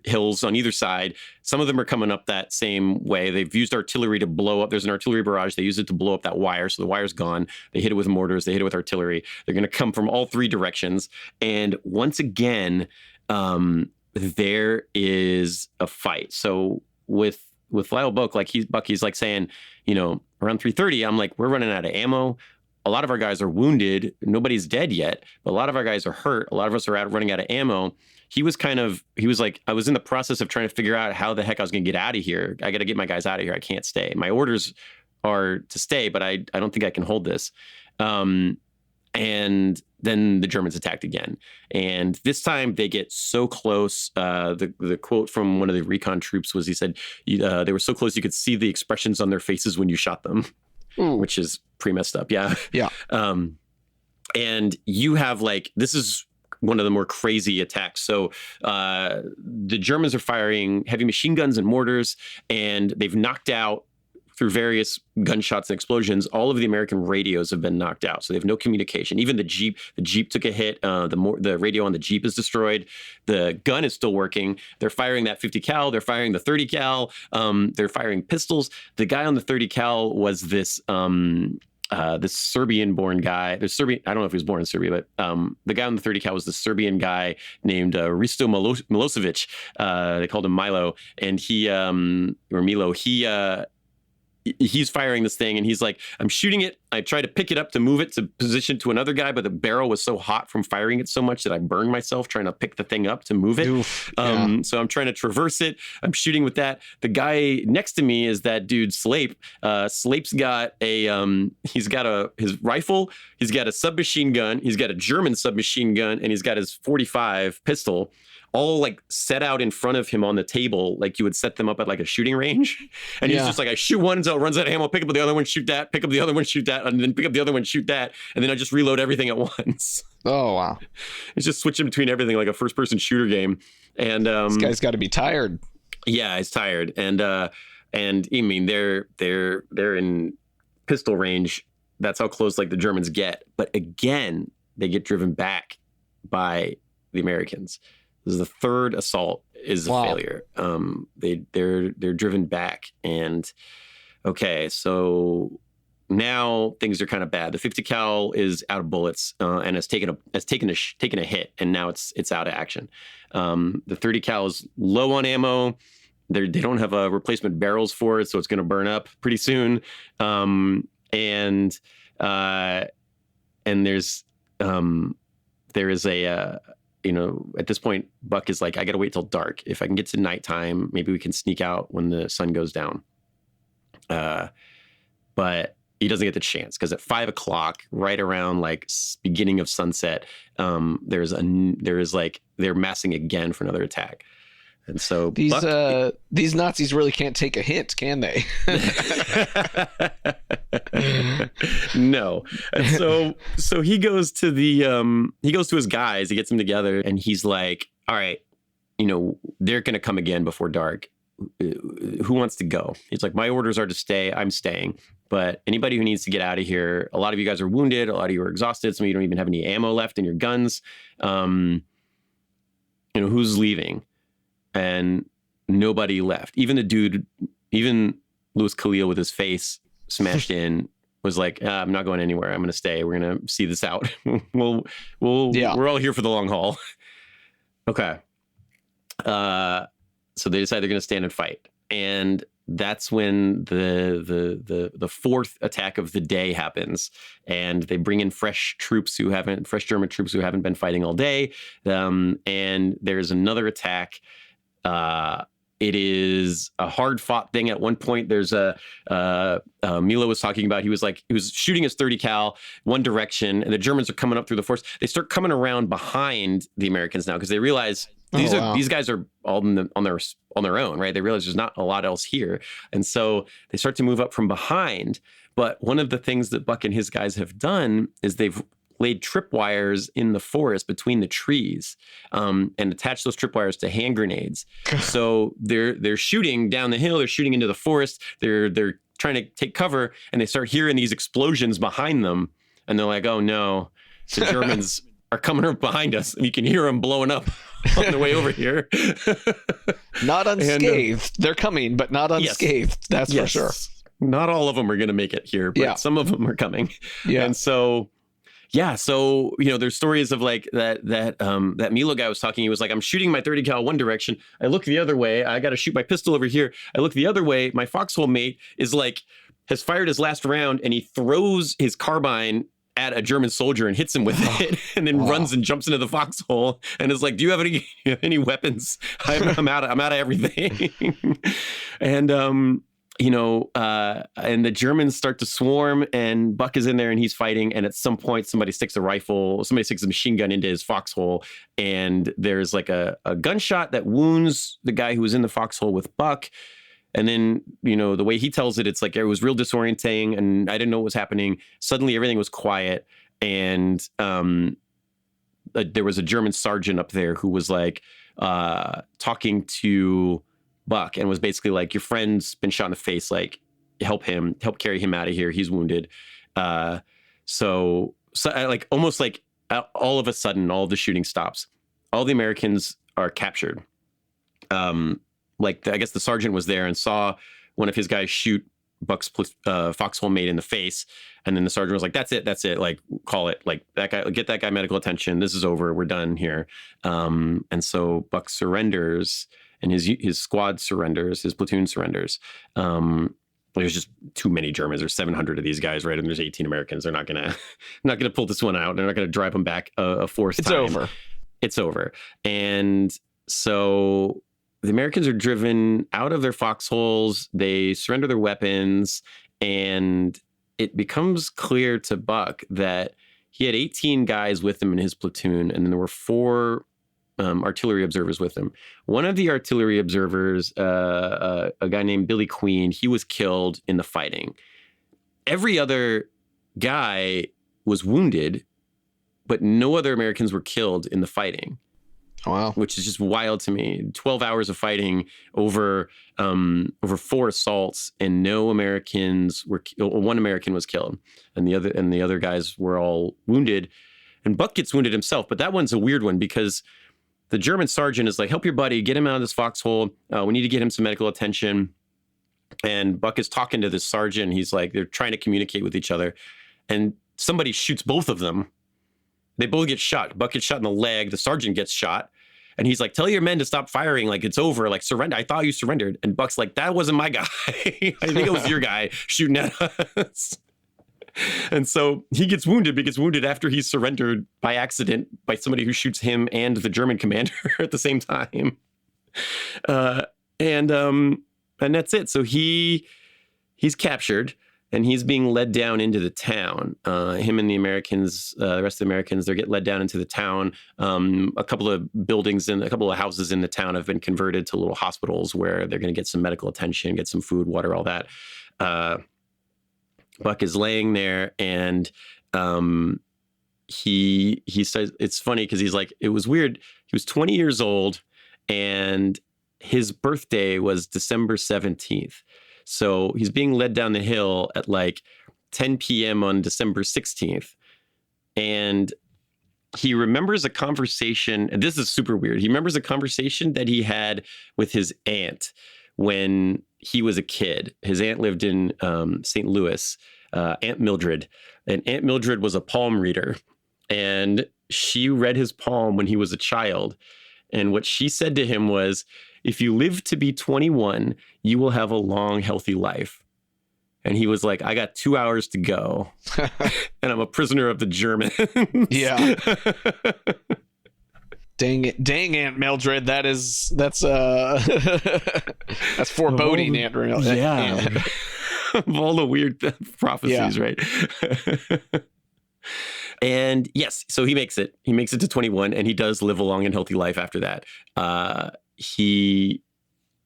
[SPEAKER 1] hills on either side. Some of them are coming up that same way. They've used artillery to blow up. There's an artillery barrage. They use it to blow up that wire. So the wire's gone. They hit it with mortars. They hit it with artillery. They're going to come from all 3 directions. And once again, there is a fight. So with Lyle Bouck, Bucky's like saying, around 3:30, I'm like, we're running out of ammo. A lot of our guys are wounded. Nobody's dead yet, but a lot of our guys are hurt. A lot of us are running out of ammo. He was like, I was in the process of trying to figure out how the heck I was going to get out of here. I got to get my guys out of here. I can't stay. My orders are to stay, but I don't think I can hold this. And then the Germans attacked again. And this time they get so close. The quote from one of the recon troops was, he said, they were so close you could see the expressions on their faces when you shot them. Ooh. Which is pretty messed up. Yeah.
[SPEAKER 2] Yeah.
[SPEAKER 1] And you have this is one of the more crazy attacks. So the Germans are firing heavy machine guns and mortars, and they've knocked out, through various gunshots and explosions, all of the American radios have been knocked out. So they have no communication. Even the Jeep took a hit. The radio on the Jeep is destroyed. The gun is still working. They're firing that 50 cal. They're firing the 30 cal. They're firing pistols. The guy on the 30 cal was this Serbian-born guy. I don't know if he was born in Serbia, but the guy on the 30 cal was the Serbian guy named Risto Milosevic. They called him Milo, and he's firing this thing, and he's like, I'm shooting it. I try to pick it up to move it to position to another guy, but the barrel was so hot from firing it so much that I burned myself trying to pick the thing up to move it. Oof, yeah. So I'm trying to traverse it. I'm shooting with that. The guy next to me is that dude Slape. Slape's got his rifle. He's got a submachine gun. He's got a German submachine gun, and he's got his 45 pistol, all set out in front of him on the table, like you would set them up at a shooting range. And he's just like, I shoot one until it runs out of ammo, pick up the other one, shoot that, pick up the other one, shoot that, and then pick up the other one, shoot that. And then I just reload everything at once.
[SPEAKER 2] Oh, wow.
[SPEAKER 1] It's just switching between everything like a first person shooter game. And
[SPEAKER 2] this guy's got to be tired.
[SPEAKER 1] Yeah, he's tired. And I mean, they're in pistol range. That's how close the Germans get. But again, they get driven back by the Americans. This is the third assault is a failure. They're driven back, and okay, so now things are kind of bad. The 50 cal is out of bullets and has taken a hit, and now it's out of action. The 30 cal is low on ammo. They don't have replacement barrels for it, so it's going to burn up pretty soon. And there is a at this point, Buck is like, I got to wait till dark. If I can get to nighttime, maybe we can sneak out when the sun goes down. But he doesn't get the chance, because at 5 o'clock, right around beginning of sunset, they're massing again for another attack. And so
[SPEAKER 2] these Nazis really can't take a hint, can they?
[SPEAKER 1] No. And so he goes to his guys, he gets them together, and he's like, all right, they're going to come again before dark. Who wants to go? He's like, my orders are to stay. I'm staying. But anybody who needs to get out of here, a lot of you guys are wounded. A lot of you are exhausted. Some of you don't even have any ammo left in your guns. Who's leaving? And nobody left. Even Louis Khalil with his face smashed in was like, I'm not going anywhere. I'm going to stay. We're going to see this out. We're all here for the long haul. Okay. So they decide they're going to stand and fight. And that's when the fourth attack of the day happens, and they bring in fresh German troops who haven't been fighting all day. And there's another attack. It is a hard fought thing. At one point, there's Milo was talking about, he was shooting his 30 cal one direction, and the Germans are coming up through the forest. They start coming around behind the Americans now because they realize these guys are all on their own, right? They realize there's not a lot else here, and so they start to move up from behind. But one of the things that Buck and his guys have done is they've laid tripwires in the forest between the trees, and attached those tripwires to hand grenades. So they're shooting down the hill, they're shooting into the forest, they're trying to take cover, and they start hearing these explosions behind them, and they're like, oh no, the Germans are coming up behind us, and you can hear them blowing up on the way over here.
[SPEAKER 2] Not unscathed. They're coming, but not unscathed. Yes. That's for sure.
[SPEAKER 1] Not all of them are going to make it here, but some of them are coming. Yeah. And so, there's stories of like that Milo guy was talking. He was like, I'm shooting my 30 cal one direction. I look the other way. I got to shoot my pistol over here. I look the other way. My foxhole mate has fired his last round, and he throws his carbine at a German soldier and hits him with it, and then runs and jumps into the foxhole and is like, do you have any weapons? I'm out of everything. And, and the Germans start to swarm, and Buck is in there and he's fighting. And at some point, somebody sticks a machine gun into his foxhole. And there's like a gunshot that wounds the guy who was in the foxhole with Buck. And then, the way he tells it, it's like it was real disorienting and I didn't know what was happening. Suddenly everything was quiet. And there was a German sergeant up there who was like talking to Buck and was basically like, your friend's been shot in the face, like help carry him out of here. He's wounded. So like almost like all of a sudden, all of the shooting stops. All the Americans are captured. I guess the sergeant was there and saw one of his guys shoot Buck's foxhole mate in the face. And then the sergeant was like, that's it. Like, call it. Like, that guy, get that guy medical attention. This is over. We're done here. And so Buck surrenders, and his squad surrenders, his platoon surrenders. There's just too many Germans. There's 700 of these guys, right? And there's 18 Americans. They're not gonna pull this one out. They're not gonna drive them back a fourth time. It's over. And so the Americans are driven out of their foxholes. They surrender their weapons, and it becomes clear to Buck that he had 18 guys with him in his platoon, and then there were 4 artillery observers with him. One of the artillery observers, a guy named Billy Queen, he was killed in the fighting. Every other guy was wounded, but no other Americans were killed in the fighting.
[SPEAKER 2] Wow.
[SPEAKER 1] Which is just wild to me. 12 hours of fighting over 4 assaults, and no Americans were one American was killed, and the other guys were all wounded. And Buck gets wounded himself, but that one's a weird one because the German sergeant is like, help your buddy, get him out of this foxhole. We need to get him some medical attention. And Buck is talking to this sergeant. He's like, they're trying to communicate with each other, and somebody shoots both of them. They both get shot. Buck gets shot in the leg. The sergeant gets shot. And he's like, tell your men to stop firing. Like, it's over. Like, surrender. I thought you surrendered. And Buck's like, that wasn't my guy. I think it was your guy shooting at us. And so he gets wounded, but he gets wounded after he's surrendered by accident by somebody who shoots him and the German commander at the same time. And that's it. So he's captured. And he's being led down into the town. Him and the Americans, the rest of the Americans, they get led down into the town. A couple of buildings and a couple of houses in the town have been converted to little hospitals where they're going to get some medical attention, get some food, water, all that. Buck is laying there, and he says, it's funny because he's like, it was weird. He was 20 years old, and his birthday was December 17th. So he's being led down the hill at like 10 p.m. on December 16th. And he remembers a conversation, and this is super weird. He remembers a conversation that he had with his aunt when he was a kid. His aunt lived in St. Louis, Aunt Mildred. And Aunt Mildred was a palm reader. And she read his palm when he was a child. And what she said to him was, if you live to be 21, you will have a long, healthy life. And he was like, I got 2 hours to go. And I'm a prisoner of the Germans.
[SPEAKER 2] Yeah. Dang it, Aunt Mildred. That's that's foreboding, Aunt Mildred.
[SPEAKER 1] Yeah. Of all the weird prophecies, right? And yes, so he makes it. He makes it to 21, and he does live a long and healthy life after that. He,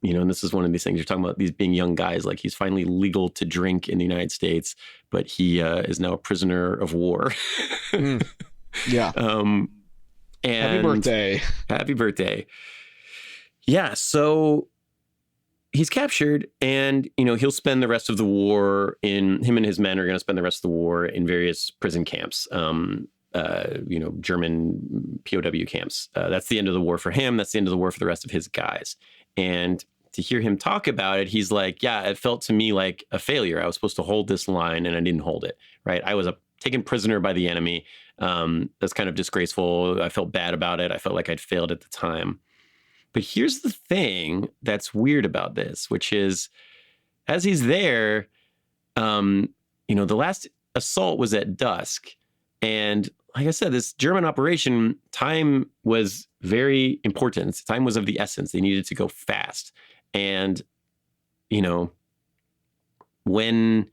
[SPEAKER 1] and this is one of these things you're talking about, these being young guys, like he's finally legal to drink in the United States, but he is now a prisoner of war.
[SPEAKER 2] Yeah.
[SPEAKER 1] And
[SPEAKER 2] happy birthday.
[SPEAKER 1] Happy birthday. Yeah, so he's captured, and he'll spend the rest of the war him and his men are going to spend the rest of the war in various prison camps, German POW camps. That's the end of the war for him. That's the end of the war for the rest of his guys. And to hear him talk about it, he's like, yeah, it felt to me like a failure. I was supposed to hold this line and I didn't hold it, right? I was taken prisoner by the enemy. That's kind of disgraceful. I felt bad about it. I felt like I'd failed at the time. But here's the thing that's weird about this, which is as he's there, the last assault was at dusk. And like I said, this German operation, time was very important. Time was of the essence. They needed to go fast. And, when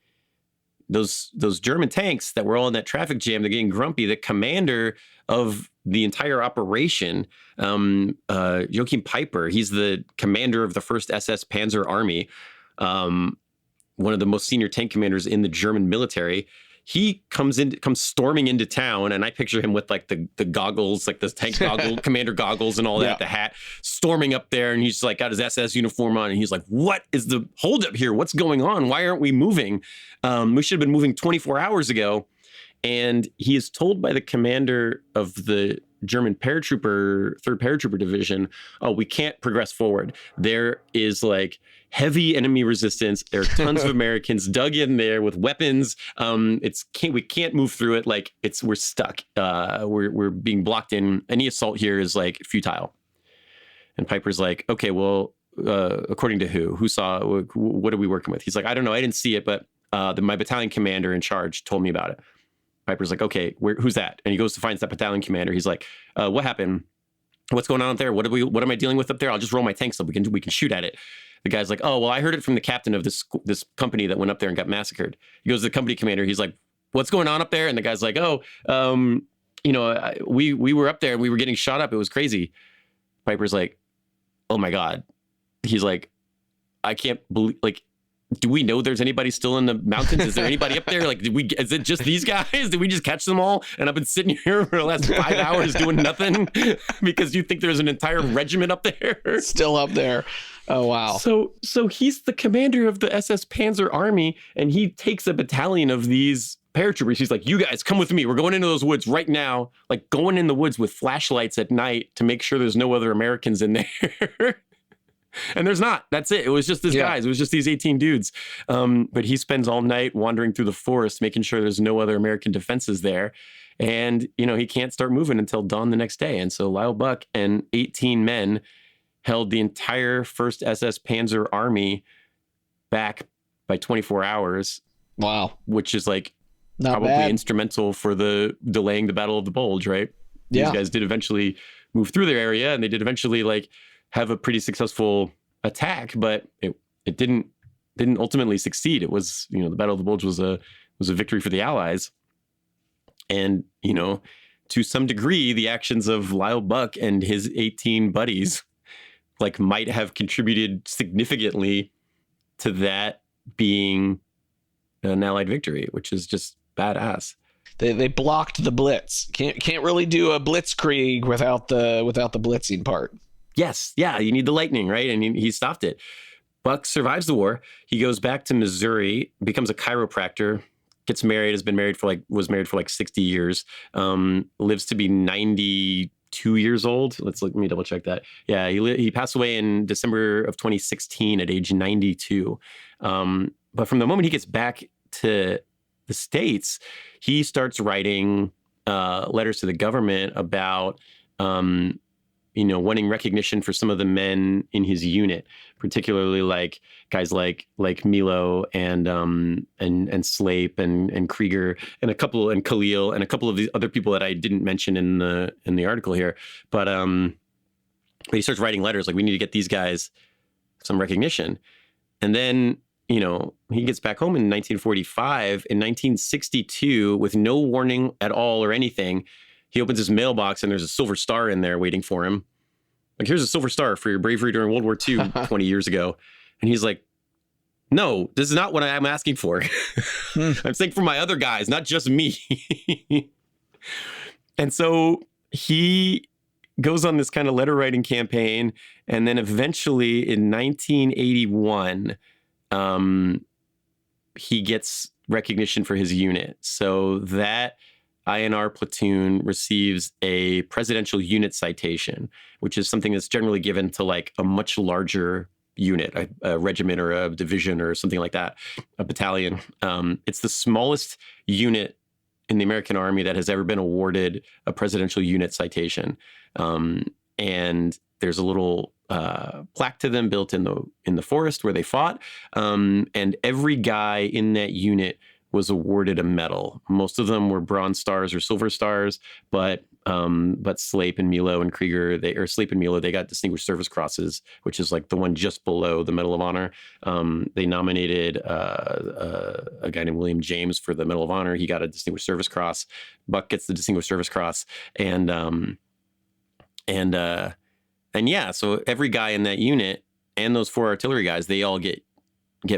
[SPEAKER 1] those German tanks that were all in that traffic jam, they're getting grumpy, the commander of the entire operation, Joachim Peiper, he's the commander of the 1st SS Panzer Army, one of the most senior tank commanders in the German military. He comes storming into town, and I picture him with like the goggles, like the tank commander goggles and all that, the hat, storming up there, and he's like got his SS uniform on, and he's like, "What is the holdup here? What's going on? Why aren't we moving? We should have been moving 24 hours ago." And he is told by the commander of the German 3rd paratrooper division, "Oh, we can't progress forward. There is like heavy enemy resistance. There are tons of Americans dug in there with weapons. We can't move through it. Like we're stuck. We're being blocked in. Any assault here is like futile." And Piper's like, "Okay, well, according to who? Who saw? What are we working with?" He's like, "I don't know. I didn't see it, but my battalion commander in charge told me about it." Piper's like, "Okay, who's that?" And he goes to find that battalion commander. He's like, "What happened? What's going on up there? What am I dealing with up there? I'll just roll my tanks up. We can shoot at it." The guy's like, "Oh, well, I heard it from the captain of this company that went up there and got massacred." He goes to the company commander. He's like, "What's going on up there?" And the guy's like, "Oh, we were up there and we were getting shot up. It was crazy." Piper's like, "Oh my God." He's like, "I can't believe, like, do we know there's anybody still in the mountains? Is there anybody up there? Like, is it just these guys? Did we just catch them all? And I've been sitting here for the last 5 hours doing nothing because you think there's an entire regiment up there?"
[SPEAKER 2] Still up there. Oh, wow.
[SPEAKER 1] So he's the commander of the SS Panzer Army, and he takes a battalion of these paratroopers. He's like, "You guys come with me. We're going into those woods right now." Like going in the woods with flashlights at night to make sure there's no other Americans in there. And there's not. That's it. It was just these guys. It was just these 18 dudes. But he spends all night wandering through the forest, making sure there's no other American defenses there. And, he can't start moving until dawn the next day. And so Lyle Bouck and 18 men held the entire 1st SS Panzer Army back by 24 hours.
[SPEAKER 2] Wow.
[SPEAKER 1] Which is like
[SPEAKER 2] not
[SPEAKER 1] probably
[SPEAKER 2] bad.
[SPEAKER 1] Instrumental for delaying the Battle of the Bulge, right?
[SPEAKER 2] Yeah.
[SPEAKER 1] These guys did eventually move through their area, and they did eventually like have a pretty successful attack, but it didn't ultimately succeed. It was, the Battle of the Bulge was a victory for the Allies. And, to some degree, the actions of Lyle Bouck and his 18 buddies like might have contributed significantly to that being an Allied victory, which is just badass.
[SPEAKER 2] They blocked the blitz. Can't really do a blitzkrieg without the blitzing part.
[SPEAKER 1] Yes. Yeah. You need the lightning, right? And he stopped it. Bouck survives the war. He goes back to Missouri, becomes a chiropractor, gets married, was married for like 60 years, lives to be 92 years old. Let me double check that. Yeah. He passed away in December of 2016 at age 92. But from the moment he gets back to the States, he starts writing letters to the government about wanting recognition for some of the men in his unit, particularly like guys like Milo and Slape and Krieger and Khalil and a couple of these other people that I didn't mention in the article here. But he starts writing letters like, we need to get these guys some recognition. And then, he gets back home in 1945. In 1962, with no warning at all or anything, he opens his mailbox and there's a silver star in there waiting for him. Like, here's a silver star for your bravery during World War II 20 years ago. And he's like, no, this is not what I'm asking for. I'm saying for my other guys, not just me. And so he goes on this kind of letter writing campaign. And then eventually in 1981, he gets recognition for his unit. So that INR platoon receives a presidential unit citation, which is something that's generally given to like a much larger unit, a regiment or a division or something like that, a battalion. It's the smallest unit in the American Army that has ever been awarded a presidential unit citation. And there's a little plaque to them built in the forest where they fought. And every guy in that unit was awarded a medal. Most of them were bronze stars or silver stars, but Slape and Milo and Krieger, Slape and Milo, they got Distinguished Service Crosses, which is like the one just below the Medal of Honor. They nominated a guy named William James for the Medal of Honor. He got a Distinguished Service Cross. Buck gets the Distinguished Service Cross, and yeah, so every guy in that unit and those 4 artillery guys, they all get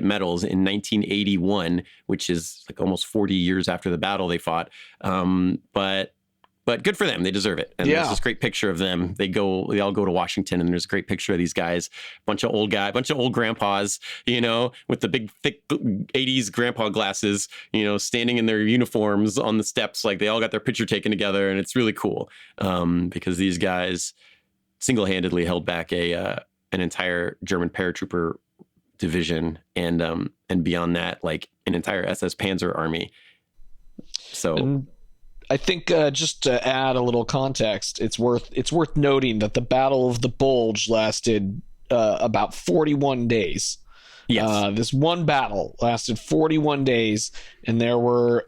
[SPEAKER 1] medals in 1981, which is like almost 40 years after the battle they fought. But good for them. They deserve it. And there's this great picture of them. They all go to Washington, and there's a great picture of these guys, bunch of old grandpas, with the big, thick 80s grandpa glasses, standing in their uniforms on the steps. Like, they all got their picture taken together, and it's really cool because these guys single-handedly held back an entire German paratrooper division, and beyond that, like an entire SS Panzer army. So, and
[SPEAKER 2] I think just to add a little context, it's worth noting that the Battle of the Bulge lasted about 41 days.
[SPEAKER 1] Yes.
[SPEAKER 2] This one battle lasted 41 days, and there were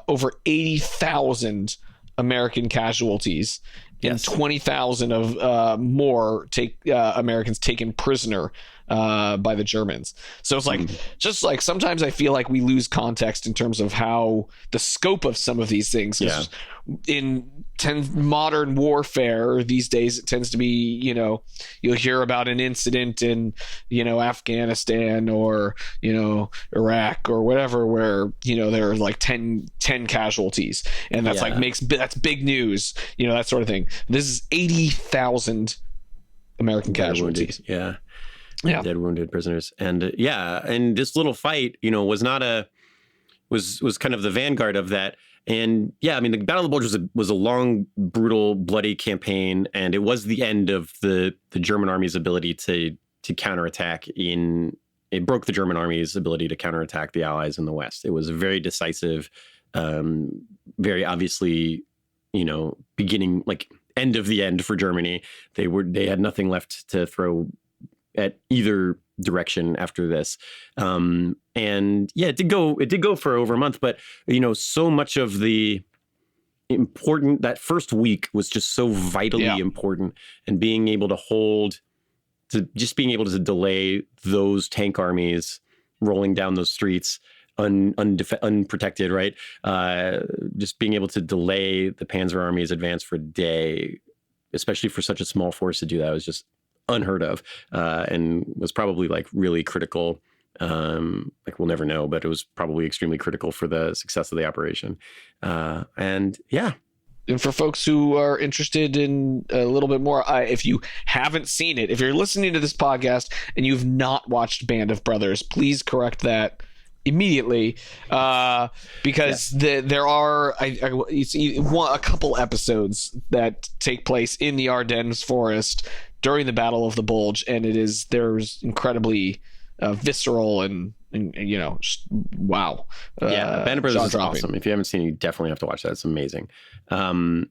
[SPEAKER 2] over 80,000 American casualties.
[SPEAKER 1] Yes.
[SPEAKER 2] And 20,000 of more Americans taken prisoner by the Germans. So it's like, just like sometimes I feel like we lose context in terms of how the scope of some of these things.
[SPEAKER 1] Yeah.
[SPEAKER 2] In modern warfare these days, it tends to be, you'll hear about an incident in, Afghanistan or, Iraq or whatever, where, there are like 10 casualties. And that's that's big news, that sort of thing. This is 80,000 American casualties.
[SPEAKER 1] Wounded. Yeah. Dead, wounded, prisoners. And and this little fight, was was kind of the vanguard of that. And the Battle of the Bulge was a long, brutal, bloody campaign, and it was the end of the German army's ability to counterattack. It broke the German army's ability to counterattack the Allies in the West. It was very decisive, very obviously, beginning, like, end of the end for Germany. They had nothing left to throw at either direction after this. It did go for over a month, but so much of the important, that first week was just so vitally important, and being able to delay those tank armies rolling down those streets unprotected, right? Just being able to delay the Panzer Army's advance for a day, especially for such a small force to do that, was just unheard of, and was probably like really critical. Like, we'll never know, but it was probably extremely critical for the success of the operation. And
[SPEAKER 2] for folks who are interested in a little bit more, if you haven't seen it, if you're listening to this podcast and you've not watched Band of Brothers, please correct that immediately, because there are a couple episodes that take place in the Ardennes forest during the Battle of the Bulge, and there's incredibly visceral and just, wow.
[SPEAKER 1] Band of Brothers is awesome. If you haven't seen it, you definitely have to watch that. It's amazing. And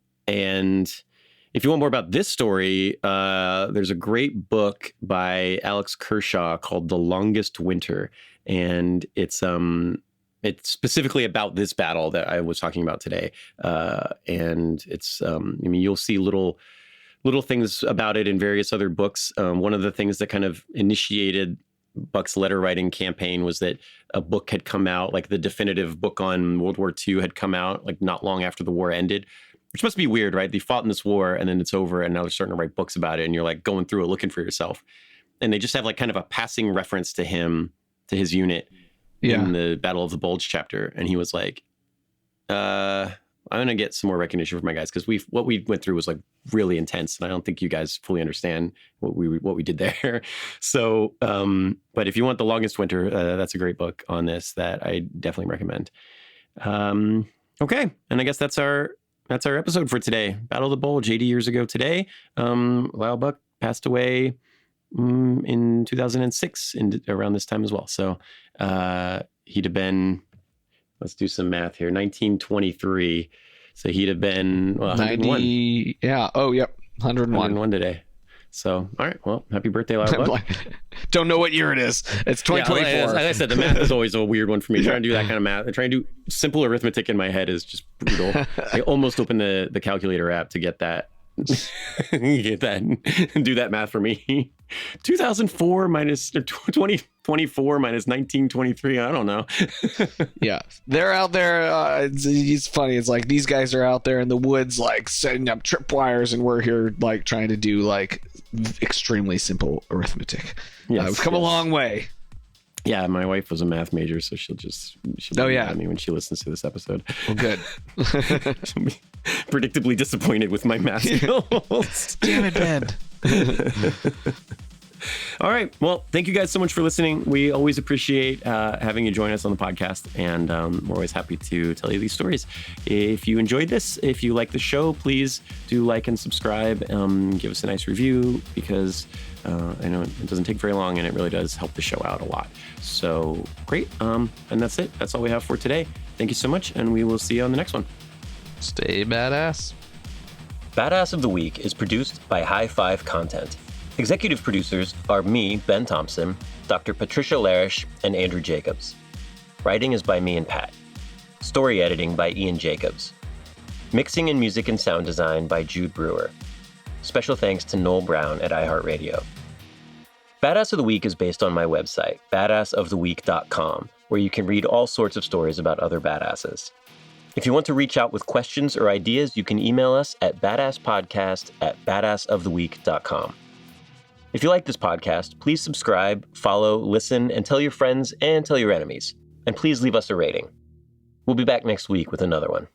[SPEAKER 1] if you want more about this story, there's a great book by Alex Kershaw called The Longest Winter. And it's specifically about this battle that I was talking about today. And it's, you'll see little things about it in various other books. One of the things that kind of initiated Buck's letter writing campaign was that a book had come out, like the definitive book on World War II had come out, like not long after the war ended. Which must be weird, right? They fought in this war and then it's over and now they're starting to write books about it and you're like going through it looking for yourself. And they just have like kind of a passing reference to him, to his unit in the Battle of the Bulge chapter. And he was like, I'm going to get some more recognition for my guys because what we went through was like really intense. And I don't think you guys fully understand what we did there. So, but if you want The Longest Winter, that's a great book on this that I definitely recommend. Okay. And I guess that's our episode for today. Battle of the Bulge, 80 years ago today. Lyle Bouck passed away in 2006, around this time as well. So he'd have been, let's do some math here, 1923. So he'd have been 101.
[SPEAKER 2] 90, yeah. Oh, yep. 101
[SPEAKER 1] today. So, all right. Well, happy birthday, Lyle Bouck.
[SPEAKER 2] Don't know what year it is. It's 2024.
[SPEAKER 1] Yeah, as I said, the math is always a weird one for me. Trying to do that kind of math, trying to do simple arithmetic in my head is just brutal. I almost opened the calculator app to get that, and do that math for me. 2004 minus 2024 minus 1923. I don't know.
[SPEAKER 2] Yeah, they're out there. It's funny. It's like these guys are out there in the woods, like setting up tripwires, and we're here like trying to do like extremely simple arithmetic. Yeah, we've come a long way.
[SPEAKER 1] Yeah, my wife was a math major, so she'll be mad at me when she listens to this episode.
[SPEAKER 2] Well, good.
[SPEAKER 1] She'll be predictably disappointed with my math skills.
[SPEAKER 2] Damn it, Ben.
[SPEAKER 1] All right. Well, thank you guys so much for listening. We always appreciate having you join us on the podcast, and we're always happy to tell you these stories. If you enjoyed this, if you like the show, please do like and subscribe. Give us a nice review because I know it doesn't take very long, and it really does help the show out a lot. So great. And that's it. That's all we have for today. Thank you so much, and we will see you on the next one.
[SPEAKER 2] Stay badass.
[SPEAKER 1] Badass of the Week is produced by High Five Content. Executive producers are me, Ben Thompson, Dr. Patricia Larish, and Andrew Jacobs. Writing is by me and Pat. Story editing by Ian Jacobs. Mixing and music and sound design by Jude Brewer. Special thanks to Noel Brown at iHeartRadio. Badass of the Week is based on my website, badassoftheweek.com, where you can read all sorts of stories about other badasses. If you want to reach out with questions or ideas, you can email us at badasspodcast@badassoftheweek.com. If you like this podcast, please subscribe, follow, listen, and tell your friends and tell your enemies. And please leave us a rating. We'll be back next week with another one.